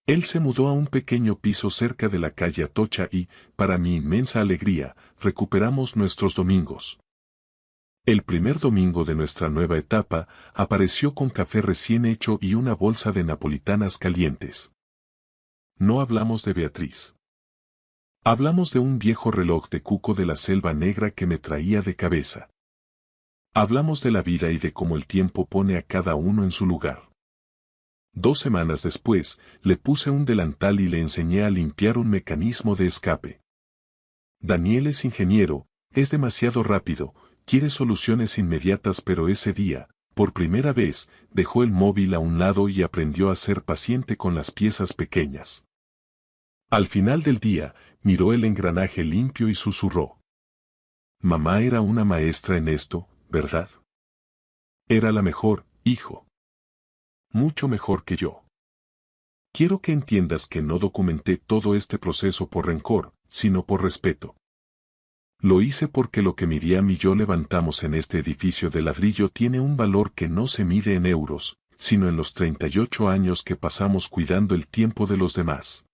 Speaker 2: Él se mudó a un pequeño piso cerca de la calle Atocha y, para mi inmensa alegría, recuperamos nuestros domingos. El primer domingo de nuestra nueva etapa, apareció con café recién hecho y una bolsa de napolitanas calientes. No hablamos de Beatriz. Hablamos de un viejo reloj de cuco de la selva negra que me traía de cabeza. Hablamos de la vida y de cómo el tiempo pone a cada uno en su lugar. 2 semanas después, le puse un delantal y le enseñé a limpiar un mecanismo de escape. Daniel es ingeniero, es demasiado rápido, quiere soluciones inmediatas, pero ese día, por primera vez, dejó el móvil a un lado y aprendió a ser paciente con las piezas pequeñas. Al final del día, miró el engranaje limpio y susurró. Mamá era una maestra en esto, ¿verdad? Era la mejor, hijo. Mucho mejor que yo. Quiero que entiendas que no documenté todo este proceso por rencor, sino por respeto. Lo hice porque lo que Miriam y yo levantamos en este edificio de ladrillo tiene un valor que no se mide en euros, sino en los 38 años que pasamos cuidando el tiempo de los demás.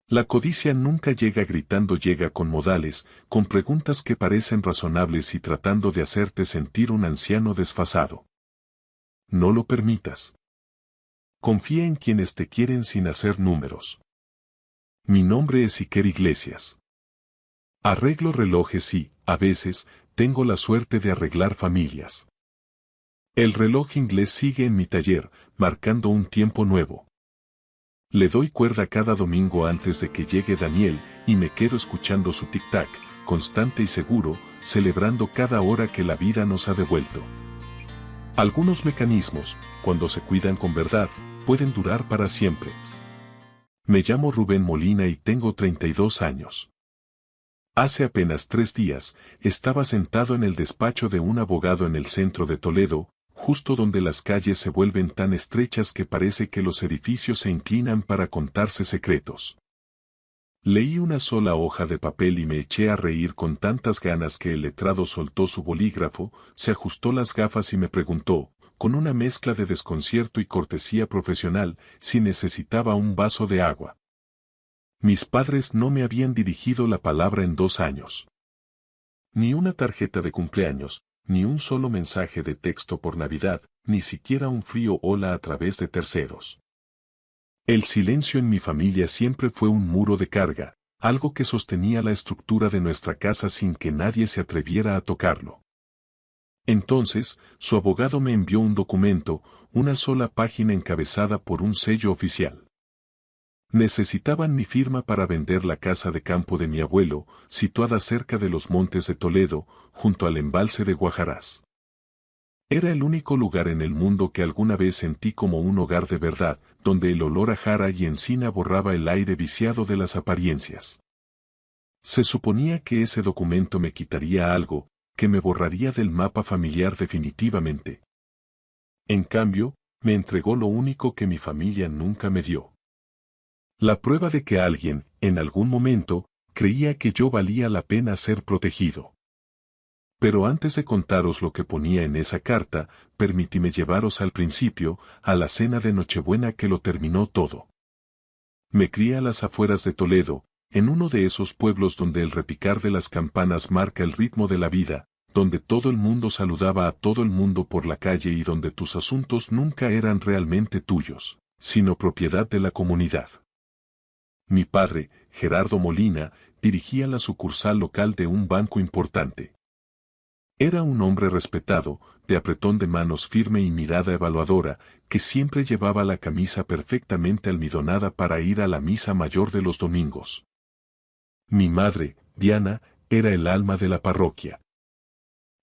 Speaker 2: La codicia nunca llega gritando, llega con modales, con preguntas que parecen razonables y tratando de hacerte sentir un anciano desfasado. No lo permitas. Confía en quienes te quieren sin hacer números. Mi nombre es Iker Iglesias. Arreglo relojes y, a veces, tengo la suerte de arreglar familias. El reloj inglés sigue en mi taller, marcando un tiempo nuevo. Le doy cuerda cada domingo antes de que llegue Daniel, y me quedo escuchando su tic-tac, constante y seguro, celebrando cada hora que la vida nos ha devuelto. Algunos mecanismos, cuando se cuidan con verdad, pueden durar para siempre. Me llamo Rubén Molina y tengo 32 años. Hace apenas 3 días, estaba sentado en el despacho de un abogado en el centro de Toledo, justo donde las calles se vuelven tan estrechas que parece que los edificios se inclinan para contarse secretos. Leí una sola hoja de papel y me eché a reír con tantas ganas que el letrado soltó su bolígrafo, se ajustó las gafas y me preguntó, con una mezcla de desconcierto y cortesía profesional, si necesitaba un vaso de agua. Mis padres no me habían dirigido la palabra en 2 años. Ni una tarjeta de cumpleaños, ni un solo mensaje de texto por Navidad, ni siquiera un frío hola a través de terceros. El silencio en mi familia siempre fue un muro de carga, algo que sostenía la estructura de nuestra casa sin que nadie se atreviera a tocarlo. Entonces, su abogado me envió un documento, una sola página encabezada por un sello oficial. Necesitaban mi firma para vender la casa de campo de mi abuelo, situada cerca de los montes de Toledo, junto al embalse de Guajarás. Era el único lugar en el mundo que alguna vez sentí como un hogar de verdad, donde el olor a jara y encina borraba el aire viciado de las apariencias. Se suponía que ese documento me quitaría algo, que me borraría del mapa familiar definitivamente. En cambio, me entregó lo único que mi familia nunca me dio. La prueba de que alguien, en algún momento, creía que yo valía la pena ser protegido. Pero antes de contaros lo que ponía en esa carta, permitidme llevaros al principio, a la cena de Nochebuena que lo terminó todo. Me crié a las afueras de Toledo, en uno de esos pueblos donde el repicar de las campanas marca el ritmo de la vida, donde todo el mundo saludaba a todo el mundo por la calle y donde tus asuntos nunca eran realmente tuyos, sino propiedad de la comunidad. Mi padre, Gerardo Molina, dirigía la sucursal local de un banco importante. Era un hombre respetado, de apretón de manos firme y mirada evaluadora, que siempre llevaba la camisa perfectamente almidonada para ir a la misa mayor de los domingos. Mi madre, Diana, era el alma de la parroquia.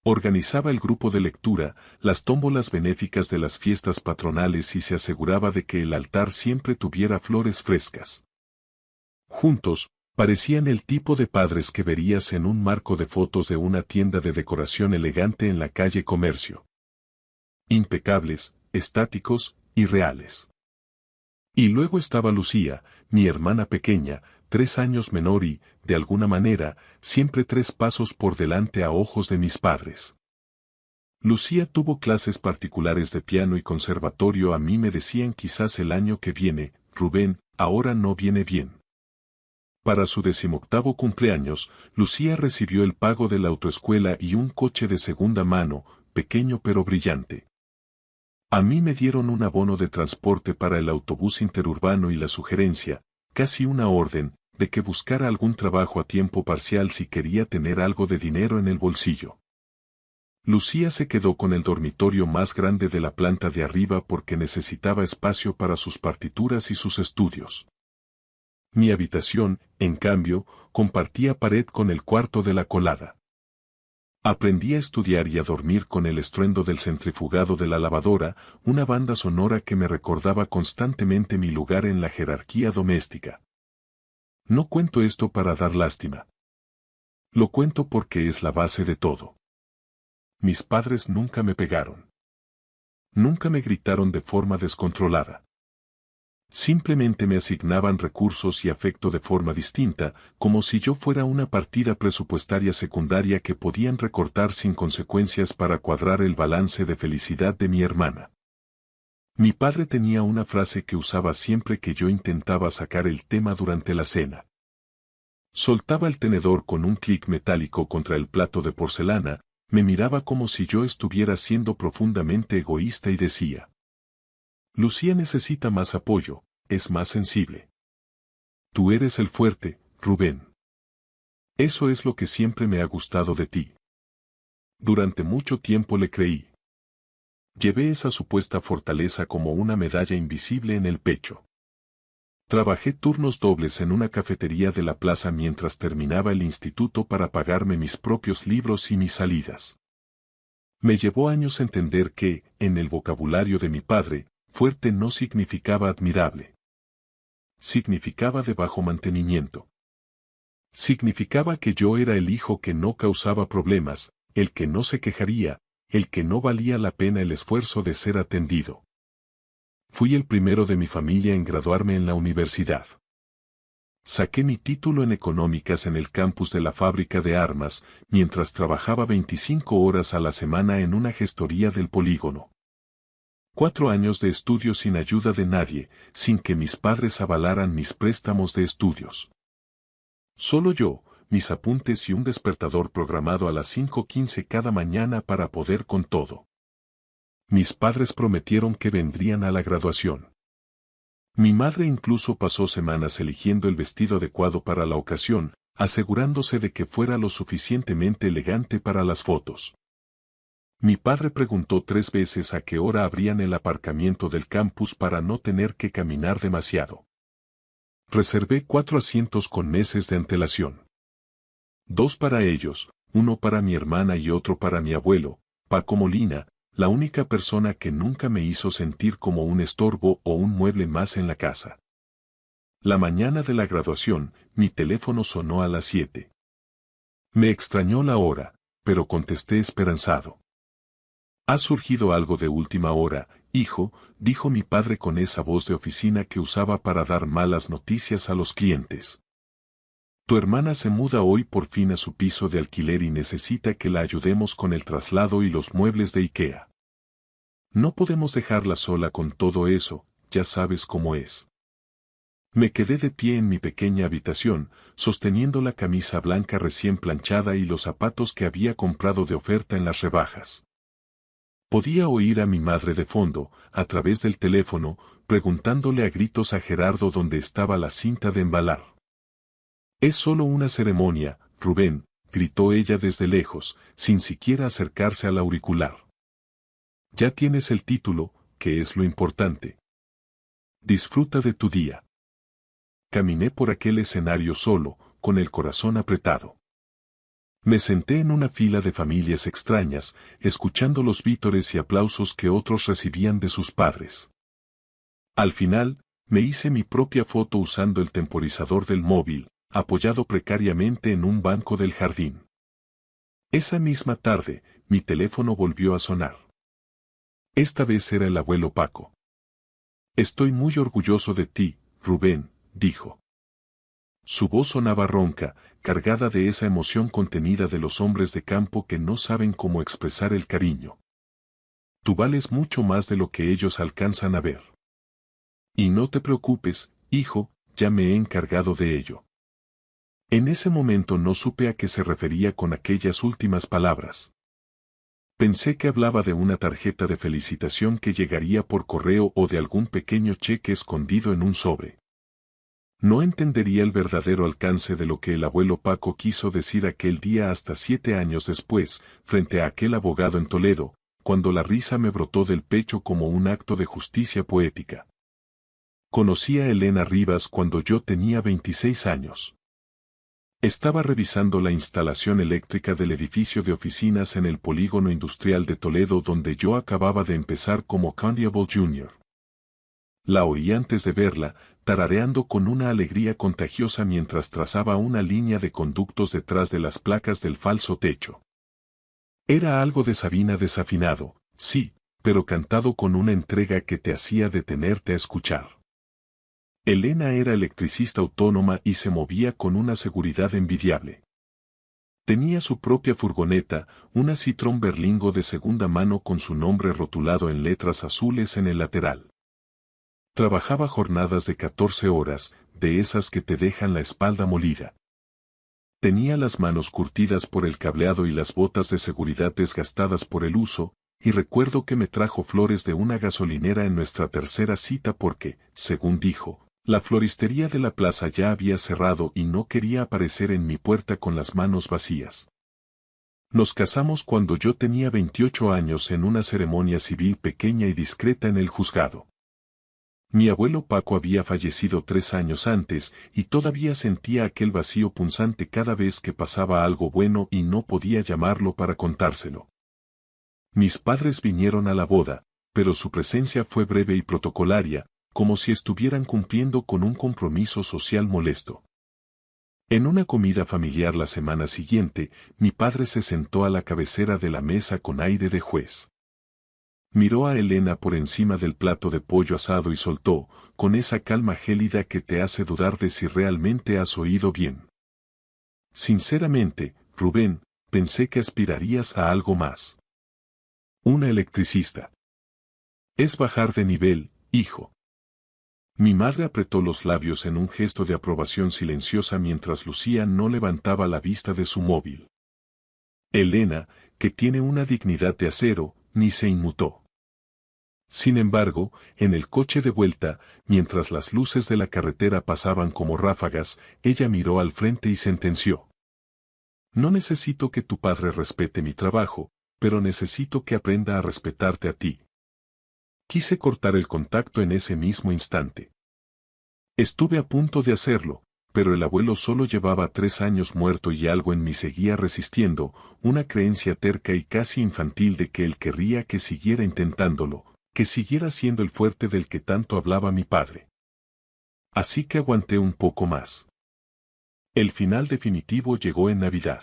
Speaker 2: Organizaba el grupo de lectura, las tómbolas benéficas de las fiestas patronales y se aseguraba de que el altar siempre tuviera flores frescas. Juntos, parecían el tipo de padres que verías en un marco de fotos de una tienda de decoración elegante en la calle Comercio. Impecables, estáticos y reales. Y luego estaba Lucía, mi hermana pequeña, 3 años menor y, de alguna manera, siempre 3 pasos por delante a ojos de mis padres. Lucía tuvo clases particulares de piano y conservatorio. A mí me decían quizás el año que viene, Rubén, ahora no viene bien. Para su 18º cumpleaños, Lucía recibió el pago de la autoescuela y un coche de segunda mano, pequeño pero brillante. A mí me dieron un abono de transporte para el autobús interurbano y la sugerencia, casi una orden, de que buscara algún trabajo a tiempo parcial si quería tener algo de dinero en el bolsillo. Lucía se quedó con el dormitorio más grande de la planta de arriba porque necesitaba espacio para sus partituras y sus estudios. Mi habitación, en cambio, compartía pared con el cuarto de la colada. Aprendí a estudiar y a dormir con el estruendo del centrifugado de la lavadora, una banda sonora que me recordaba constantemente mi lugar en la jerarquía doméstica. No cuento esto para dar lástima. Lo cuento porque es la base de todo. Mis padres nunca me pegaron. Nunca me gritaron de forma descontrolada. Simplemente me asignaban recursos y afecto de forma distinta, como si yo fuera una partida presupuestaria secundaria que podían recortar sin consecuencias para cuadrar el balance de felicidad de mi hermana. Mi padre tenía una frase que usaba siempre que yo intentaba sacar el tema durante la cena. Soltaba el tenedor con un clic metálico contra el plato de porcelana, me miraba como si yo estuviera siendo profundamente egoísta y decía: Lucía necesita más apoyo, es más sensible. Tú eres el fuerte, Rubén. Eso es lo que siempre me ha gustado de ti. Durante mucho tiempo le creí. Llevé esa supuesta fortaleza como una medalla invisible en el pecho. Trabajé turnos dobles en una cafetería de la plaza mientras terminaba el instituto para pagarme mis propios libros y mis salidas. Me llevó años entender que, en el vocabulario de mi padre, fuerte no significaba admirable. Significaba de bajo mantenimiento. Significaba que yo era el hijo que no causaba problemas, el que no se quejaría, el que no valía la pena el esfuerzo de ser atendido. Fui el primero de mi familia en graduarme en la universidad. Saqué mi título en económicas en el campus de la fábrica de armas, mientras trabajaba 25 horas a la semana en una gestoría del polígono. 4 años de estudio sin ayuda de nadie, sin que mis padres avalaran mis préstamos de estudios. Solo yo, mis apuntes y un despertador programado a las 5:15 cada mañana para poder con todo. Mis padres prometieron que vendrían a la graduación. Mi madre incluso pasó semanas eligiendo el vestido adecuado para la ocasión, asegurándose de que fuera lo suficientemente elegante para las fotos. Mi padre preguntó 3 veces a qué hora abrían el aparcamiento del campus para no tener que caminar demasiado. Reservé 4 asientos con meses de antelación. 2 para ellos, 1 para mi hermana y otro para mi abuelo, Paco Molina, la única persona que nunca me hizo sentir como un estorbo o un mueble más en la casa. La mañana de la graduación, mi teléfono sonó a las 7. Me extrañó la hora, pero contesté esperanzado. «¿Ha surgido algo de última hora, hijo?», dijo mi padre con esa voz de oficina que usaba para dar malas noticias a los clientes. Tu hermana se muda hoy por fin a su piso de alquiler y necesita que la ayudemos con el traslado y los muebles de IKEA. No podemos dejarla sola con todo eso, ya sabes cómo es. Me quedé de pie en mi pequeña habitación, sosteniendo la camisa blanca recién planchada y los zapatos que había comprado de oferta en las rebajas. Podía oír a mi madre de fondo, a través del teléfono, preguntándole a gritos a Gerardo dónde estaba la cinta de embalar. Es solo una ceremonia, Rubén, gritó ella desde lejos, sin siquiera acercarse al auricular. Ya tienes el título, que es lo importante. Disfruta de tu día. Caminé por aquel escenario solo, con el corazón apretado. Me senté en una fila de familias extrañas, escuchando los vítores y aplausos que otros recibían de sus padres. Al final, me hice mi propia foto usando el temporizador del móvil, apoyado precariamente en un banco del jardín. Esa misma tarde, mi teléfono volvió a sonar. Esta vez era el abuelo Paco. Estoy muy orgulloso de ti, Rubén, dijo. Su voz sonaba ronca, cargada de esa emoción contenida de los hombres de campo que no saben cómo expresar el cariño. Tú vales mucho más de lo que ellos alcanzan a ver. Y no te preocupes, hijo, ya me he encargado de ello. En ese momento no supe a qué se refería con aquellas últimas palabras. Pensé que hablaba de una tarjeta de felicitación que llegaría por correo o de algún pequeño cheque escondido en un sobre. No entendería el verdadero alcance de lo que el abuelo Paco quiso decir aquel día hasta 7 años después, frente a aquel abogado en Toledo, cuando la risa me brotó del pecho como un acto de justicia poética. Conocí a Elena Rivas cuando yo tenía 26 años. Estaba revisando la instalación eléctrica del edificio de oficinas en el polígono industrial de Toledo donde yo acababa de empezar como Constable Junior. La oí antes de verla, tarareando con una alegría contagiosa mientras trazaba una línea de conductos detrás de las placas del falso techo. Era algo de Sabina desafinado, sí, pero cantado con una entrega que te hacía detenerte a escuchar. Elena era electricista autónoma y se movía con una seguridad envidiable. Tenía su propia furgoneta, una Citroën Berlingo de segunda mano con su nombre rotulado en letras azules en el lateral. Trabajaba jornadas de 14 horas, de esas que te dejan la espalda molida. Tenía las manos curtidas por el cableado y las botas de seguridad desgastadas por el uso, y recuerdo que me trajo flores de una gasolinera en nuestra tercera cita porque, según dijo, la floristería de la plaza ya había cerrado y no quería aparecer en mi puerta con las manos vacías. Nos casamos cuando yo tenía 28 años en una ceremonia civil pequeña y discreta en el juzgado. Mi abuelo Paco había fallecido 3 años antes y todavía sentía aquel vacío punzante cada vez que pasaba algo bueno y no podía llamarlo para contárselo. Mis padres vinieron a la boda, pero su presencia fue breve y protocolaria, como si estuvieran cumpliendo con un compromiso social molesto. En una comida familiar la semana siguiente, mi padre se sentó a la cabecera de la mesa con aire de juez. Miró a Elena por encima del plato de pollo asado y soltó, con esa calma gélida que te hace dudar de si realmente has oído bien. Sinceramente, Rubén, pensé que aspirarías a algo más. Una electricista. Es bajar de nivel, hijo. Mi madre apretó los labios en un gesto de aprobación silenciosa mientras Lucía no levantaba la vista de su móvil. Elena, que tiene una dignidad de acero, ni se inmutó. Sin embargo, en el coche de vuelta, mientras las luces de la carretera pasaban como ráfagas, ella miró al frente y sentenció. No necesito que tu padre respete mi trabajo, pero necesito que aprenda a respetarte a ti. Quise cortar el contacto en ese mismo instante. Estuve a punto de hacerlo, pero el abuelo solo llevaba 3 años muerto y algo en mí seguía resistiendo, una creencia terca y casi infantil de que él querría que siguiera intentándolo, que siguiera siendo el fuerte del que tanto hablaba mi padre. Así que aguanté un poco más. El final definitivo llegó en Navidad.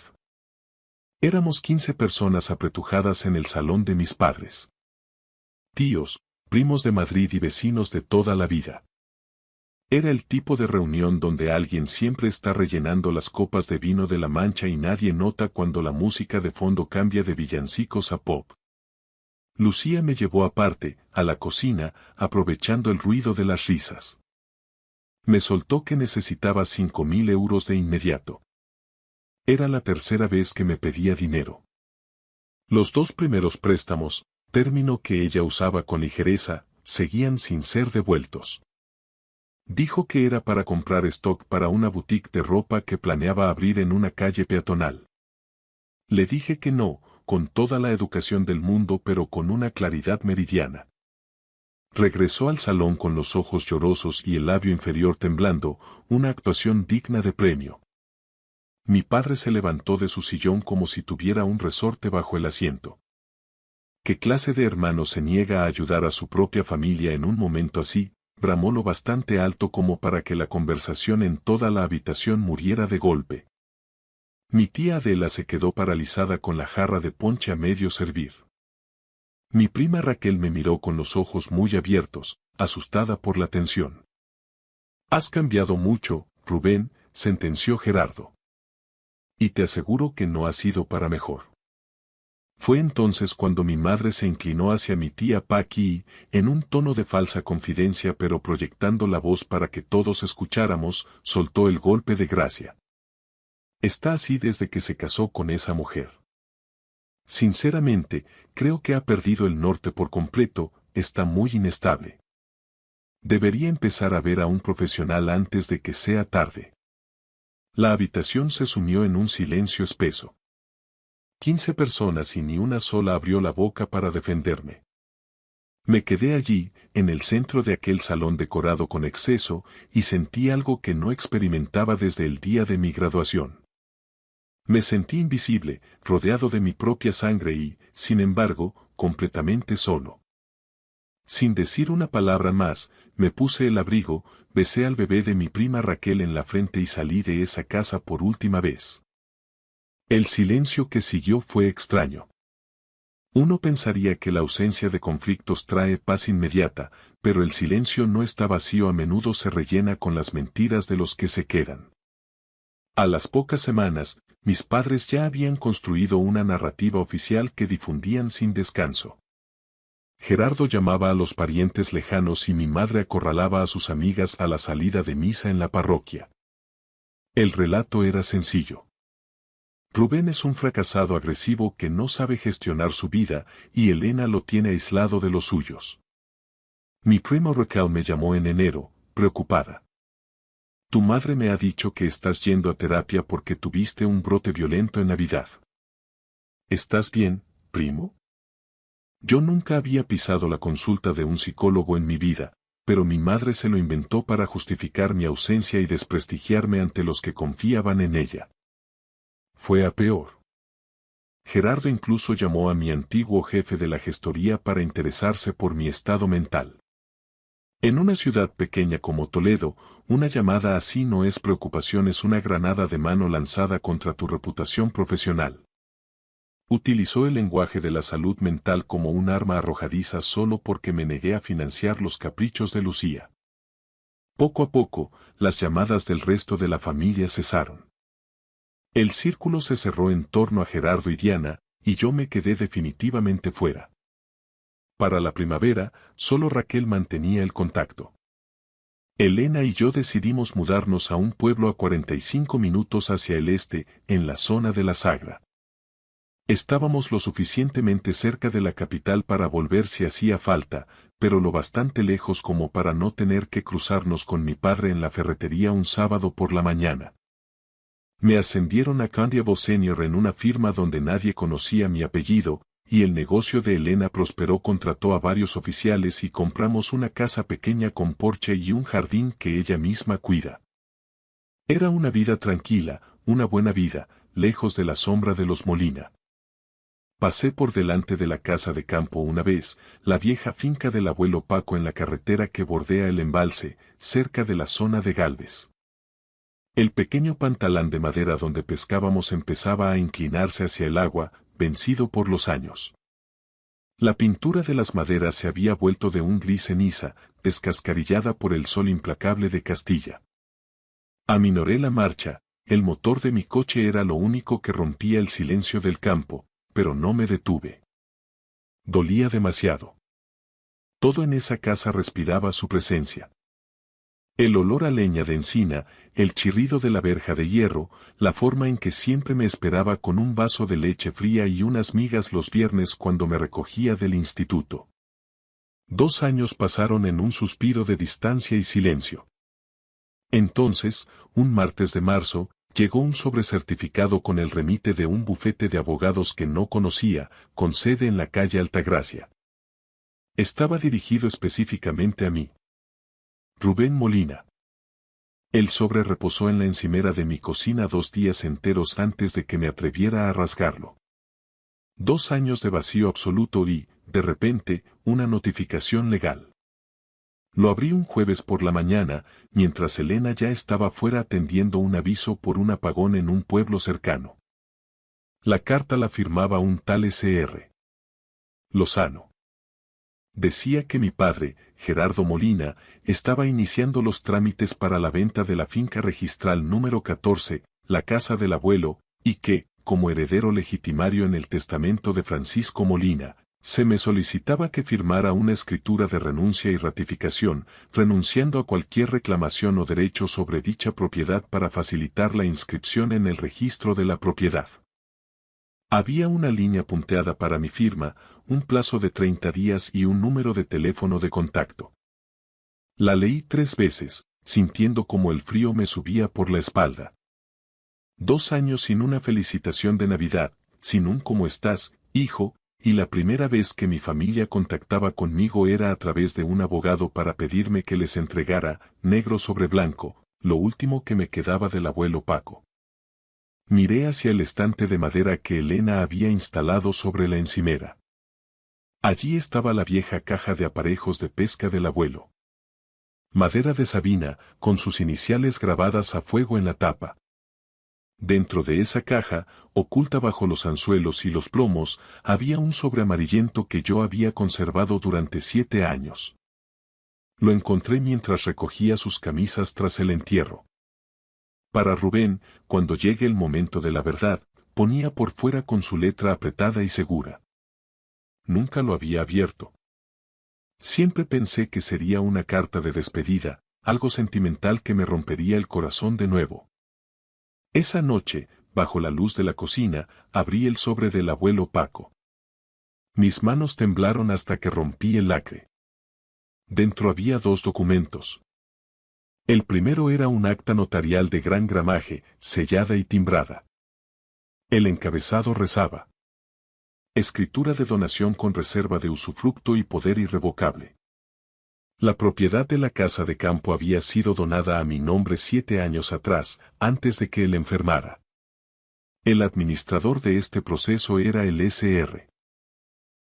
Speaker 2: Éramos 15 personas apretujadas en el salón de mis padres. Tíos, primos de Madrid y vecinos de toda la vida. Era el tipo de reunión donde alguien siempre está rellenando las copas de vino de la mancha y nadie nota cuando la música de fondo cambia de villancicos a pop. Lucía me llevó aparte, a la cocina, aprovechando el ruido de las risas. Me soltó que necesitaba 5.000 euros de inmediato. Era la tercera vez que me pedía dinero. Los 2 primeros préstamos, término que ella usaba con ligereza, seguían sin ser devueltos. Dijo que era para comprar stock para una boutique de ropa que planeaba abrir en una calle peatonal. Le dije que no, con toda la educación del mundo pero con una claridad meridiana. Regresó al salón con los ojos llorosos y el labio inferior temblando, una actuación digna de premio. Mi padre se levantó de su sillón como si tuviera un resorte bajo el asiento. ¿Qué clase de hermano se niega a ayudar a su propia familia en un momento así? Bramó lo bastante alto como para que la conversación en toda la habitación muriera de golpe. Mi tía Adela se quedó paralizada con la jarra de ponche a medio servir. Mi prima Raquel me miró con los ojos muy abiertos, asustada por la tensión. Has cambiado mucho, Rubén, sentenció Gerardo. Y te aseguro que no ha sido para mejor. Fue entonces cuando mi madre se inclinó hacia mi tía Paqui y, en un tono de falsa confidencia pero proyectando la voz para que todos escucháramos, soltó el golpe de gracia. Está así desde que se casó con esa mujer. Sinceramente, creo que ha perdido el norte por completo, está muy inestable. Debería empezar a ver a un profesional antes de que sea tarde. La habitación se sumió en un silencio espeso. 15 personas y ni una sola abrió la boca para defenderme. Me quedé allí, en el centro de aquel salón decorado con exceso, y sentí algo que no experimentaba desde el día de mi graduación. Me sentí invisible, rodeado de mi propia sangre y, sin embargo, completamente solo. Sin decir una palabra más, me puse el abrigo, besé al bebé de mi prima Raquel en la frente y salí de esa casa por última vez. El silencio que siguió fue extraño. Uno pensaría que la ausencia de conflictos trae paz inmediata, pero el silencio no está vacío, a menudo se rellena con las mentiras de los que se quedan. A las pocas semanas, mis padres ya habían construido una narrativa oficial que difundían sin descanso. Gerardo llamaba a los parientes lejanos y mi madre acorralaba a sus amigas a la salida de misa en la parroquia. El relato era sencillo. Rubén es un fracasado agresivo que no sabe gestionar su vida y Elena lo tiene aislado de los suyos. Mi primo Raquel me llamó en enero, preocupada. Tu madre me ha dicho que estás yendo a terapia porque tuviste un brote violento en Navidad. ¿Estás bien, primo? Yo nunca había pisado la consulta de un psicólogo en mi vida, pero mi madre se lo inventó para justificar mi ausencia y desprestigiarme ante los que confiaban en ella. Fue a peor. Gerardo incluso llamó a mi antiguo jefe de la gestoría para interesarse por mi estado mental. En una ciudad pequeña como Toledo, una llamada así no es preocupación, es una granada de mano lanzada contra tu reputación profesional. Utilizó el lenguaje de la salud mental como un arma arrojadiza solo porque me negué a financiar los caprichos de Lucía. Poco a poco, las llamadas del resto de la familia cesaron. El círculo se cerró en torno a Gerardo y Diana, y yo me quedé definitivamente fuera. Para la primavera, solo Raquel mantenía el contacto. Elena y yo decidimos mudarnos a un pueblo a 45 minutos hacia el este, en la zona de la Sagra. Estábamos lo suficientemente cerca de la capital para volver si hacía falta, pero lo bastante lejos como para no tener que cruzarnos con mi padre en la ferretería un sábado por la mañana. Me ascendieron a Constable Senior en una firma donde nadie conocía mi apellido, y el negocio de Elena prosperó. Contrató a varios oficiales y compramos una casa pequeña con porche y un jardín que ella misma cuida. Era una vida tranquila, una buena vida, lejos de la sombra de los Molina. Pasé por delante de la casa de campo una vez, la vieja finca del abuelo Paco en la carretera que bordea el embalse, cerca de la zona de Gálvez. El pequeño pantalán de madera donde pescábamos empezaba a inclinarse hacia el agua, vencido por los años. La pintura de las maderas se había vuelto de un gris ceniza, descascarillada por el sol implacable de Castilla. Aminoré la marcha, el motor de mi coche era lo único que rompía el silencio del campo, pero no me detuve. Dolía demasiado. Todo en esa casa respiraba su presencia. El olor a leña de encina, el chirrido de la verja de hierro, la forma en que siempre me esperaba con un vaso de leche fría y unas migas los viernes cuando me recogía del instituto. 2 años pasaron en un suspiro de distancia y silencio. Entonces, un martes de marzo, llegó un sobrecertificado con el remite de un bufete de abogados que no conocía, con sede en la calle Altagracia. Estaba dirigido específicamente a mí. Rubén Molina. El sobre reposó en la encimera de mi cocina 2 días enteros antes de que me atreviera a rasgarlo. 2 años de vacío absoluto y, de repente, una notificación legal. Lo abrí un jueves por la mañana, mientras Elena ya estaba fuera atendiendo un aviso por un apagón en un pueblo cercano. La carta la firmaba un tal S.R. Lozano. Decía que mi padre, Gerardo Molina, estaba iniciando los trámites para la venta de la finca registral número 14, la casa del abuelo, y que, como heredero legitimario en el testamento de Francisco Molina, se me solicitaba que firmara una escritura de renuncia y ratificación, renunciando a cualquier reclamación o derecho sobre dicha propiedad para facilitar la inscripción en el registro de la propiedad. Había una línea punteada para mi firma, un plazo de 30 días y un número de teléfono de contacto. La leí 3 veces, sintiendo como el frío me subía por la espalda. 2 años sin una felicitación de Navidad, sin un ¿cómo estás, hijo?, y la primera vez que mi familia contactaba conmigo era a través de un abogado para pedirme que les entregara, negro sobre blanco, lo último que me quedaba del abuelo Paco. Miré hacia el estante de madera que Elena había instalado sobre la encimera. Allí estaba la vieja caja de aparejos de pesca del abuelo. Madera de Sabina, con sus iniciales grabadas a fuego en la tapa. Dentro de esa caja, oculta bajo los anzuelos y los plomos, había un sobre amarillento que yo había conservado durante 7 años. Lo encontré mientras recogía sus camisas tras el entierro. Para Rubén, cuando llegue el momento de la verdad, ponía por fuera con su letra apretada y segura. Nunca lo había abierto. Siempre pensé que sería una carta de despedida, algo sentimental que me rompería el corazón de nuevo. Esa noche, bajo la luz de la cocina, abrí el sobre del abuelo Paco. Mis manos temblaron hasta que rompí el lacre. Dentro había 2 documentos. El primero era un acta notarial de gran gramaje, sellada y timbrada. El encabezado rezaba: escritura de donación con reserva de usufructo y poder irrevocable. La propiedad de la casa de campo había sido donada a mi nombre 7 años atrás, antes de que él enfermara. El administrador de este proceso era el S.R.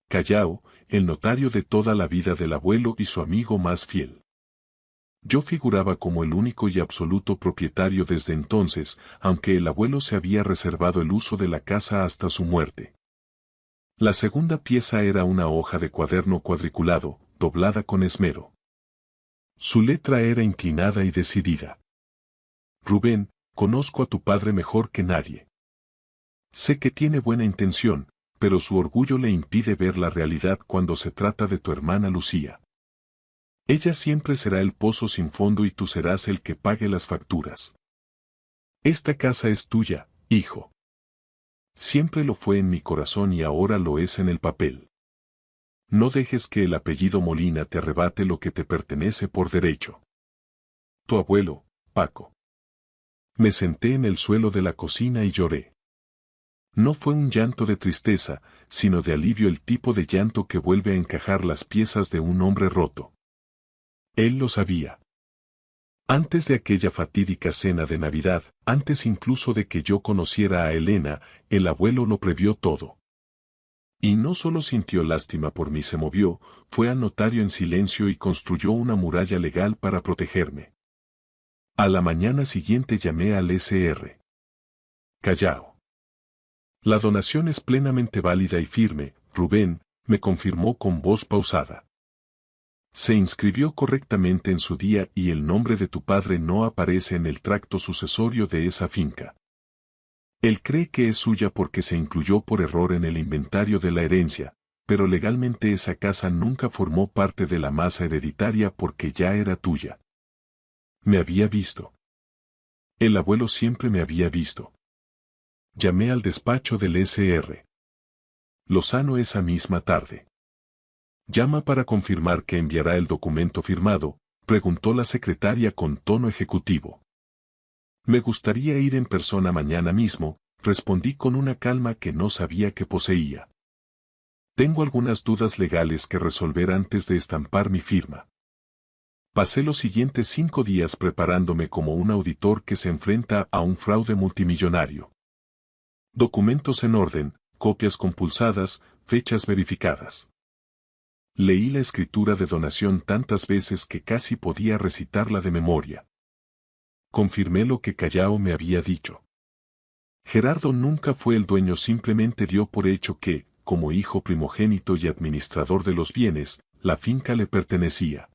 Speaker 2: Callao, el notario de toda la vida del abuelo y su amigo más fiel. Yo figuraba como el único y absoluto propietario desde entonces, aunque el abuelo se había reservado el uso de la casa hasta su muerte. La segunda pieza era una hoja de cuaderno cuadriculado, doblada con esmero. Su letra era inclinada y decidida. Rubén, conozco a tu padre mejor que nadie. Sé que tiene buena intención, pero su orgullo le impide ver la realidad cuando se trata de tu hermana Lucía. Ella siempre será el pozo sin fondo y tú serás el que pague las facturas. Esta casa es tuya, hijo. Siempre lo fue en mi corazón y ahora lo es en el papel. No dejes que el apellido Molina te arrebate lo que te pertenece por derecho. Tu abuelo, Paco. Me senté en el suelo de la cocina y lloré. No fue un llanto de tristeza, sino de alivio, el tipo de llanto que vuelve a encajar las piezas de un hombre roto. Él lo sabía. Antes de aquella fatídica cena de Navidad, antes incluso de que yo conociera a Elena, el abuelo lo previó todo. Y no solo sintió lástima por mí, se movió, fue al notario en silencio y construyó una muralla legal para protegerme. A la mañana siguiente llamé al S.R. Callao. La donación es plenamente válida y firme, Rubén, Me confirmó con voz pausada. Se inscribió correctamente en su día y el nombre de tu padre no aparece en el tracto sucesorio de esa finca. Él cree que es suya porque se incluyó por error en el inventario de la herencia, pero legalmente esa casa nunca formó parte de la masa hereditaria porque ya era tuya. Me había visto. El abuelo siempre me había visto. Llamé al despacho del SR. Lozano esa misma tarde. Llama para confirmar que enviará el documento firmado, preguntó la secretaria con tono ejecutivo. Me gustaría ir en persona mañana mismo, respondí con una calma que no sabía que poseía. Tengo algunas dudas legales que resolver antes de estampar mi firma. Pasé los siguientes 5 días preparándome como un auditor que se enfrenta a un fraude multimillonario. Documentos en orden, copias compulsadas, fechas verificadas. Leí la escritura de donación tantas veces que casi podía recitarla de memoria. Confirmé lo que Callao me había dicho. Gerardo nunca fue el dueño, simplemente dio por hecho que, como hijo primogénito y administrador de los bienes, la finca le pertenecía.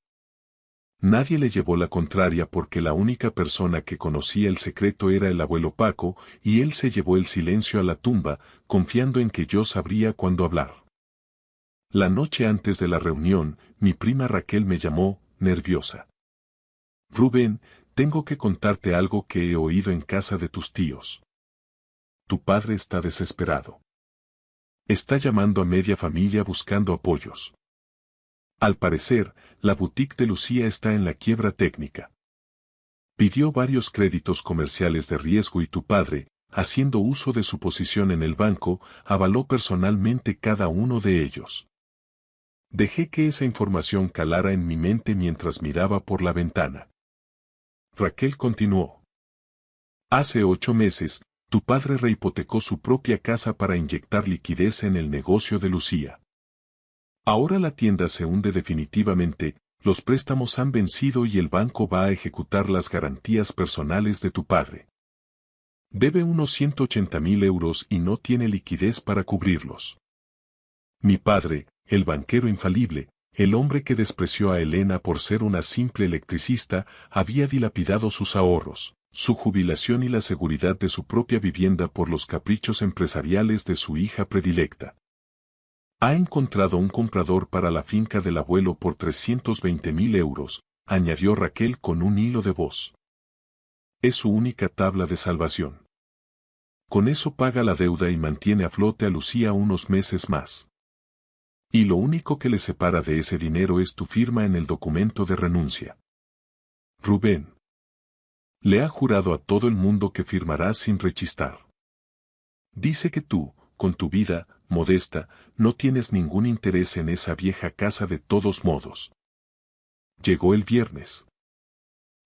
Speaker 2: Nadie le llevó la contraria porque la única persona que conocía el secreto era el abuelo Paco, y él se llevó el silencio a la tumba, confiando en que yo sabría cuándo hablar. La noche antes de la reunión, mi prima Raquel me llamó, nerviosa. Rubén, tengo que contarte algo que he oído en casa de tus tíos. Tu padre está desesperado. Está llamando a media familia buscando apoyos. Al parecer, la boutique de Lucía está en la quiebra técnica. Pidió varios créditos comerciales de riesgo y tu padre, haciendo uso de su posición en el banco, avaló personalmente cada uno de ellos. Dejé que esa información calara en mi mente mientras miraba por la ventana. Raquel continuó. Hace 8 meses, tu padre rehipotecó su propia casa para inyectar liquidez en el negocio de Lucía. Ahora la tienda se hunde definitivamente, los préstamos han vencido y el banco va a ejecutar las garantías personales de tu padre. Debe unos 180.000 euros y no tiene liquidez para cubrirlos. Mi padre, el banquero infalible, el hombre que despreció a Elena por ser una simple electricista, había dilapidado sus ahorros, su jubilación y la seguridad de su propia vivienda por los caprichos empresariales de su hija predilecta. Ha encontrado un comprador para la finca del abuelo por 320.000 euros, añadió Raquel con un hilo de voz. Es su única tabla de salvación. Con eso paga la deuda y mantiene a flote a Lucía unos meses más. Y lo único que le separa de ese dinero es tu firma en el documento de renuncia. Rubén. Le ha jurado a todo el mundo que firmarás sin rechistar. Dice que tú, con tu vida, modesta, no tienes ningún interés en esa vieja casa de todos modos. Llegó el viernes.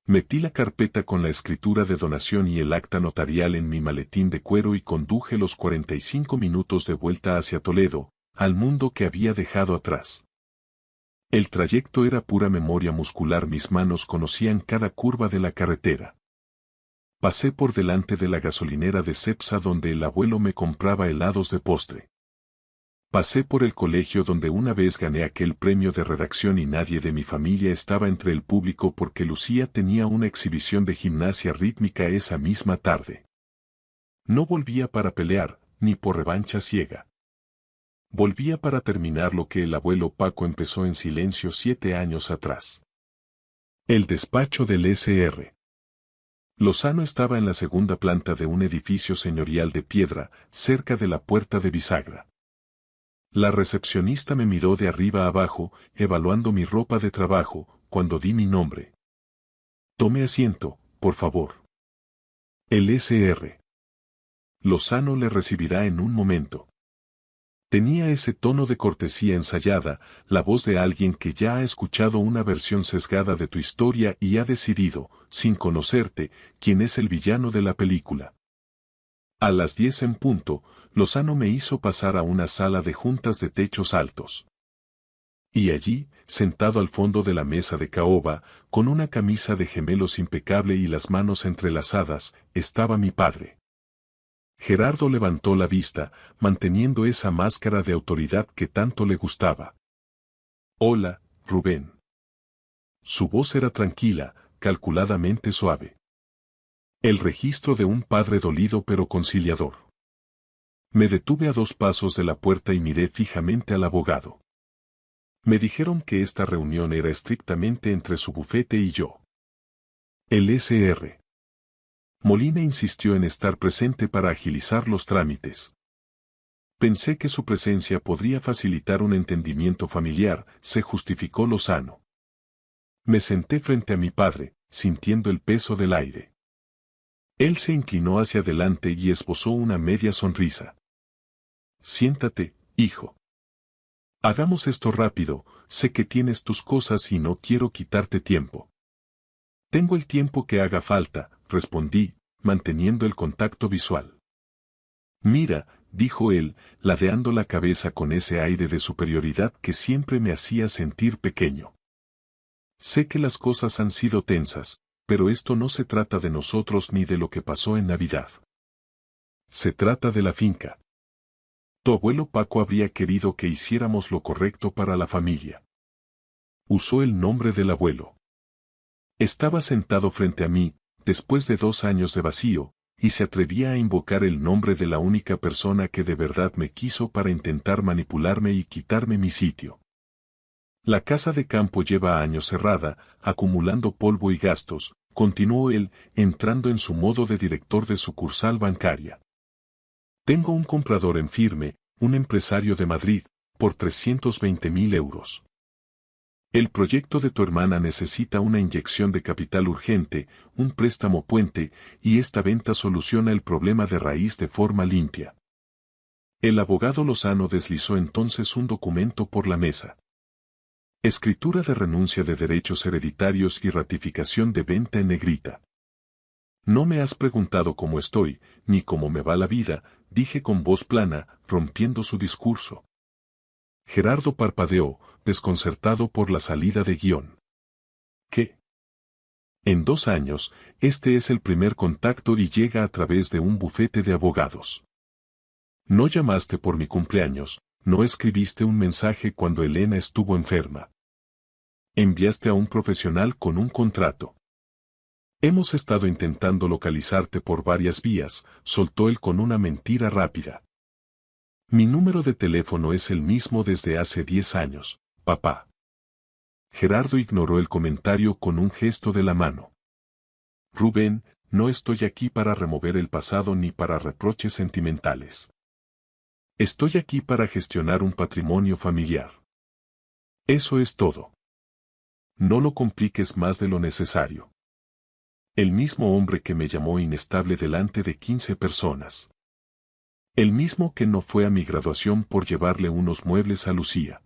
Speaker 2: Metí la carpeta con la escritura de donación y el acta notarial en mi maletín de cuero y conduje los 45 minutos de vuelta hacia Toledo, al mundo que había dejado atrás. El trayecto era pura memoria muscular, mis manos conocían cada curva de la carretera. Pasé por delante de la gasolinera de Cepsa donde el abuelo me compraba helados de postre. Pasé por el colegio donde una vez gané aquel premio de redacción y nadie de mi familia estaba entre el público porque Lucía tenía una exhibición de gimnasia rítmica esa misma tarde. No volvía para pelear, ni por revancha ciega. Volvía para terminar lo que el abuelo Paco empezó en silencio 7 años atrás. El despacho del SR. Lozano estaba en la segunda planta de un edificio señorial de piedra, cerca de la puerta de bisagra. La recepcionista me miró de arriba abajo, evaluando mi ropa de trabajo, cuando di mi nombre. Tome asiento, por favor. El SR. Lozano le recibirá en un momento. Tenía ese tono de cortesía ensayada, la voz de alguien que ya ha escuchado una versión sesgada de tu historia y ha decidido, sin conocerte, quién es el villano de la película. A las 10 en punto, Lozano me hizo pasar a una sala de juntas de techos altos. Y allí, sentado al fondo de la mesa de caoba, con una camisa de gemelos impecable y las manos entrelazadas, estaba mi padre. Gerardo levantó la vista, manteniendo esa máscara de autoridad que tanto le gustaba. Hola, Rubén. Su voz era tranquila, calculadamente suave. El registro de un padre dolido pero conciliador. Me detuve a 2 pasos de la puerta y miré fijamente al abogado. Me dijeron que esta reunión era estrictamente entre su bufete y yo. El Sr. Molina insistió en estar presente para agilizar los trámites. Pensé que su presencia podría facilitar un entendimiento familiar, se justificó Lozano. Me senté frente a mi padre, sintiendo el peso del aire. Él se inclinó hacia adelante y esbozó una media sonrisa. Siéntate, hijo. Hagamos esto rápido, sé que tienes tus cosas y no quiero quitarte tiempo. Tengo el tiempo que haga falta, respondí, manteniendo el contacto visual. Mira, dijo él, ladeando la cabeza con ese aire de superioridad que siempre me hacía sentir pequeño. Sé que las cosas han sido tensas, pero esto no se trata de nosotros ni de lo que pasó en Navidad. Se trata de la finca. Tu abuelo Paco habría querido que hiciéramos lo correcto para la familia. Usó el nombre del abuelo. Estaba sentado frente a mí, después de 2 años de vacío, y se atrevía a invocar el nombre de la única persona que de verdad me quiso para intentar manipularme y quitarme mi sitio. La casa de campo lleva años cerrada, acumulando polvo y gastos, continuó él, entrando en su modo de director de sucursal bancaria. Tengo un comprador en firme, un empresario de Madrid, por 320.000 euros. El proyecto de tu hermana necesita una inyección de capital urgente, un préstamo puente, y esta venta soluciona el problema de raíz de forma limpia. El abogado Lozano deslizó entonces un documento por la mesa. Escritura de renuncia de derechos hereditarios y ratificación de venta en negrita. No me has preguntado cómo estoy, ni cómo me va la vida, dije con voz plana, rompiendo su discurso. Gerardo parpadeó, desconcertado por la salida de guión. ¿Qué? En 2 años, este es el primer contacto y llega a través de un bufete de abogados. No llamaste por mi cumpleaños, no escribiste un mensaje cuando Elena estuvo enferma. Enviaste a un profesional con un contrato. Hemos estado intentando localizarte por varias vías, soltó él con una mentira rápida. Mi número de teléfono es el mismo desde hace 10 años, papá. Gerardo ignoró el comentario con un gesto de la mano. Rubén, no estoy aquí para remover el pasado ni para reproches sentimentales. Estoy aquí para gestionar un patrimonio familiar. Eso es todo. No lo compliques más de lo necesario. El mismo hombre que me llamó inestable delante de 15 personas. El mismo que no fue a mi graduación por llevarle unos muebles a Lucía.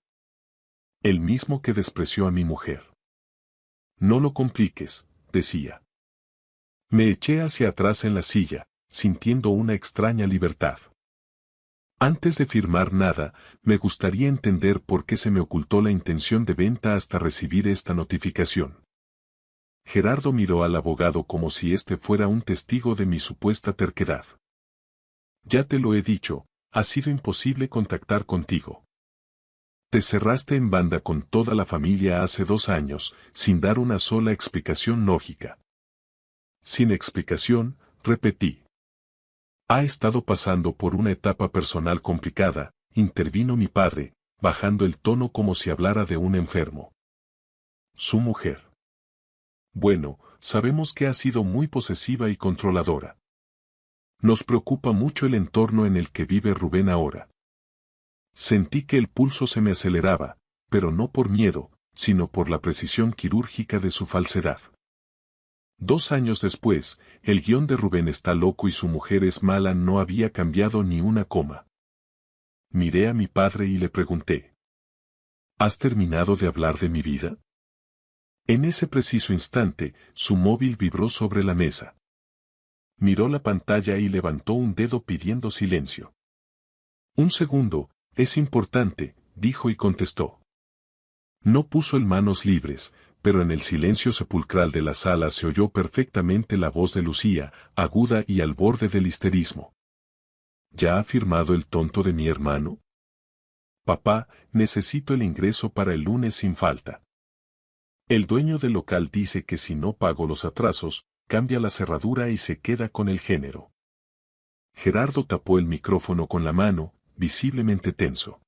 Speaker 2: El mismo que despreció a mi mujer. No lo compliques, decía. Me eché hacia atrás en la silla, sintiendo una extraña libertad. Antes de firmar nada, me gustaría entender por qué se me ocultó la intención de venta hasta recibir esta notificación. Gerardo miró al abogado como si éste fuera un testigo de mi supuesta terquedad. Ya te lo he dicho, ha sido imposible contactar contigo. Te cerraste en banda con toda la familia hace 2 años, sin dar una sola explicación lógica. Sin explicación, repetí. Ha estado pasando por una etapa personal complicada, intervino mi padre, bajando el tono como si hablara de un enfermo. Su mujer. Bueno, sabemos que ha sido muy posesiva y controladora. Nos preocupa mucho el entorno en el que vive Rubén ahora. Sentí que el pulso se me aceleraba, pero no por miedo, sino por la precisión quirúrgica de su falsedad. 2 años después, el guión de Rubén está loco y su mujer es mala no había cambiado ni una coma. Miré a mi padre y le pregunté. ¿Has terminado de hablar de mi vida? En ese preciso instante, su móvil vibró sobre la mesa. Miró la pantalla y levantó un dedo pidiendo silencio. Un segundo, es importante, dijo y contestó. No puso en manos libres, pero en el silencio sepulcral de la sala se oyó perfectamente la voz de Lucía, aguda y al borde del histerismo. ¿Ya ha firmado el tonto de mi hermano? Papá, necesito el ingreso para el lunes sin falta. El dueño del local dice que si no pago los atrasos, cambia la cerradura y se queda con el género. Gerardo tapó el micrófono con la mano, visiblemente tenso.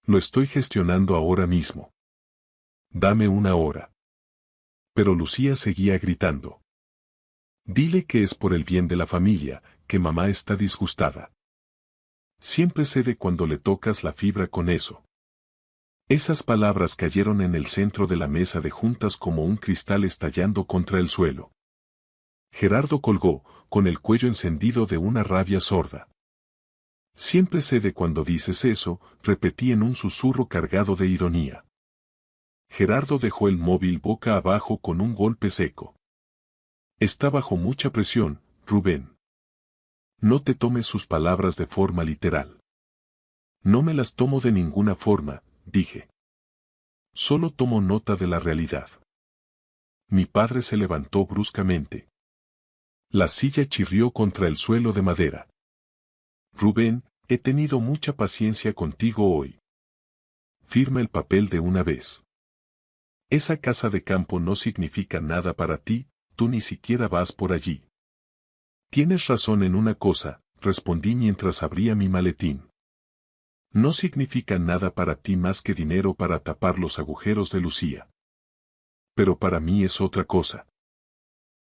Speaker 2: Lo estoy gestionando ahora mismo. Dame una hora. Pero Lucía seguía gritando. Dile que es por el bien de la familia, que mamá está disgustada. Siempre cede cuando le tocas la fibra con eso. Esas palabras cayeron en el centro de la mesa de juntas como un cristal estallando contra el suelo. Gerardo colgó, con el cuello encendido de una rabia sorda. Siempre cede cuando dices eso, repetí en un susurro cargado de ironía. Gerardo dejó el móvil boca abajo con un golpe seco. Está bajo mucha presión, Rubén. No te tomes sus palabras de forma literal. No me las tomo de ninguna forma, dije. Solo tomo nota de la realidad. Mi padre se levantó bruscamente. La silla chirrió contra el suelo de madera. Rubén, he tenido mucha paciencia contigo hoy. Firma el papel de una vez. Esa casa de campo no significa nada para ti, tú ni siquiera vas por allí. Tienes razón en una cosa, respondí mientras abría mi maletín. No significa nada para ti más que dinero para tapar los agujeros de Lucía. Pero para mí es otra cosa.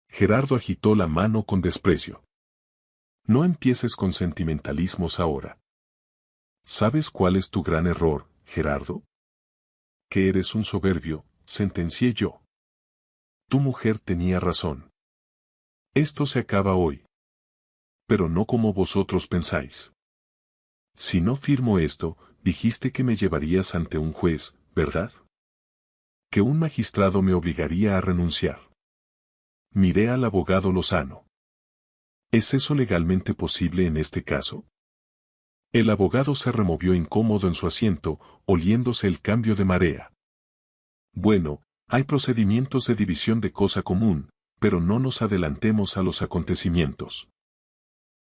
Speaker 2: Gerardo agitó la mano con desprecio. No empieces con sentimentalismos ahora. ¿Sabes cuál es tu gran error, Gerardo? Que eres un soberbio, sentencié yo. Tu mujer tenía razón. Esto se acaba hoy. Pero no como vosotros pensáis. Si no firmo esto, dijiste que me llevarías ante un juez, ¿verdad? Que un magistrado me obligaría a renunciar. Miré al abogado Lozano. ¿Es eso legalmente posible en este caso? El abogado se removió incómodo en su asiento, oliéndose el cambio de marea. Bueno, hay procedimientos de división de cosa común, pero no nos adelantemos a los acontecimientos.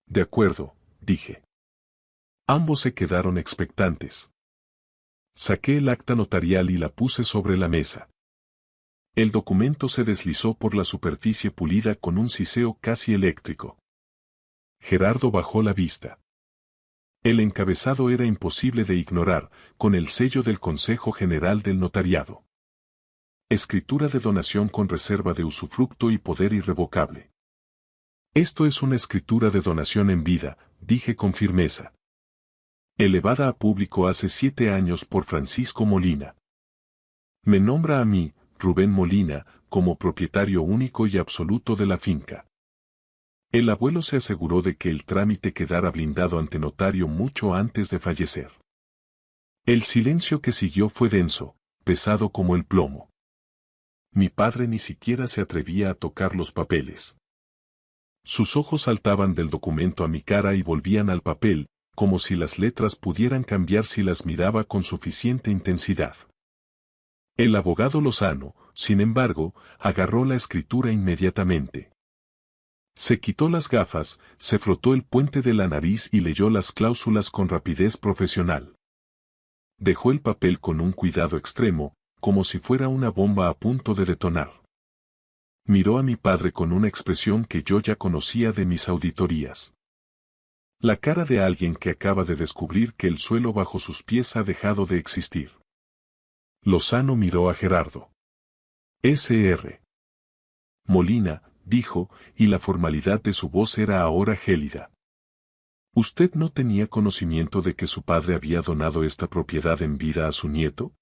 Speaker 2: De acuerdo, dije. Ambos se quedaron expectantes. Saqué el acta notarial y la puse sobre la mesa. El documento se deslizó por la superficie pulida con un siseo casi eléctrico. Gerardo bajó la vista. El encabezado era imposible de ignorar, con el sello del Consejo General del Notariado. Escritura de donación con reserva de usufructo y poder irrevocable. Esto es una escritura de donación en vida, dije con firmeza. Elevada a público hace 7 años por Francisco Molina. Me nombra a mí, Rubén Molina, como propietario único y absoluto de la finca. El abuelo se aseguró de que el trámite quedara blindado ante notario mucho antes de fallecer. El silencio que siguió fue denso, pesado como el plomo. Mi padre ni siquiera se atrevía a tocar los papeles. Sus ojos saltaban del documento a mi cara y volvían al papel, como si las letras pudieran cambiar si las miraba con suficiente intensidad. El abogado Lozano, sin embargo, agarró la escritura inmediatamente. Se quitó las gafas, se frotó el puente de la nariz y leyó las cláusulas con rapidez profesional. Dejó el papel con un cuidado extremo, como si fuera una bomba a punto de detonar. Miró a mi padre con una expresión que yo ya conocía de mis auditorías. La cara de alguien que acaba de descubrir que el suelo bajo sus pies ha dejado de existir. Lozano miró a Gerardo. S.R. Molina, dijo, y la formalidad de su voz era ahora gélida. ¿Usted no tenía conocimiento de que su padre había donado esta propiedad en vida a su nieto?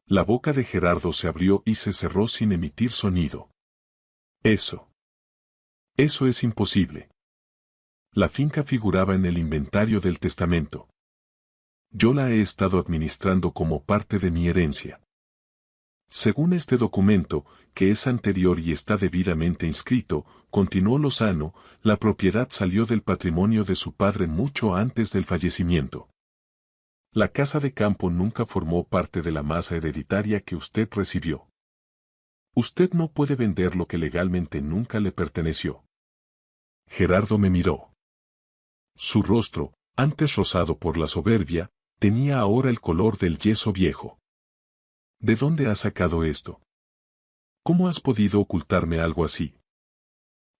Speaker 2: La boca de Gerardo se abrió y se cerró sin emitir sonido. Eso es imposible. La finca figuraba en el inventario del testamento. Yo la he estado administrando como parte de mi herencia. Según este documento, que es anterior y está debidamente inscrito, continuó Lozano, la propiedad salió del patrimonio de su padre mucho antes del fallecimiento. La casa de campo nunca formó parte de la masa hereditaria que usted recibió. Usted no puede vender lo que legalmente nunca le perteneció. Gerardo me miró. Su rostro, antes rosado por la soberbia, tenía ahora el color del yeso viejo. ¿De dónde has sacado esto? ¿Cómo has podido ocultarme algo así?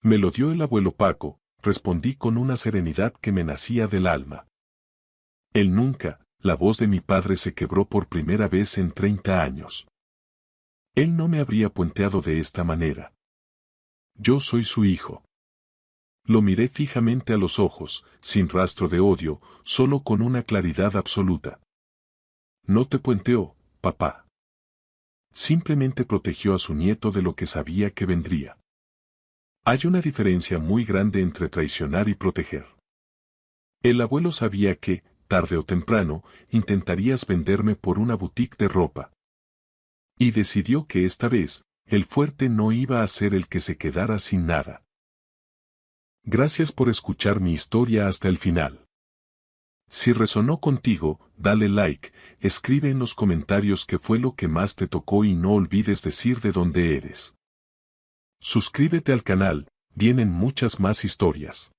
Speaker 2: Me lo dio el abuelo Paco, respondí con una serenidad que me nacía del alma. Él nunca, la voz de mi padre se quebró por primera vez en 30 años. Él no me habría puenteado de esta manera. Yo soy su hijo. Lo miré fijamente a los ojos, sin rastro de odio, solo con una claridad absoluta. No te puenteó, papá. Simplemente protegió a su nieto de lo que sabía que vendría. Hay una diferencia muy grande entre traicionar y proteger. El abuelo sabía que, tarde o temprano, intentarías venderme por una boutique de ropa. Y decidió que esta vez, el fuerte no iba a ser el que se quedara sin nada. Gracias por escuchar mi historia hasta el final. Si resonó contigo, dale like, escribe en los comentarios qué fue lo que más te tocó y no olvides decir de dónde eres. Suscríbete al canal, vienen muchas más historias.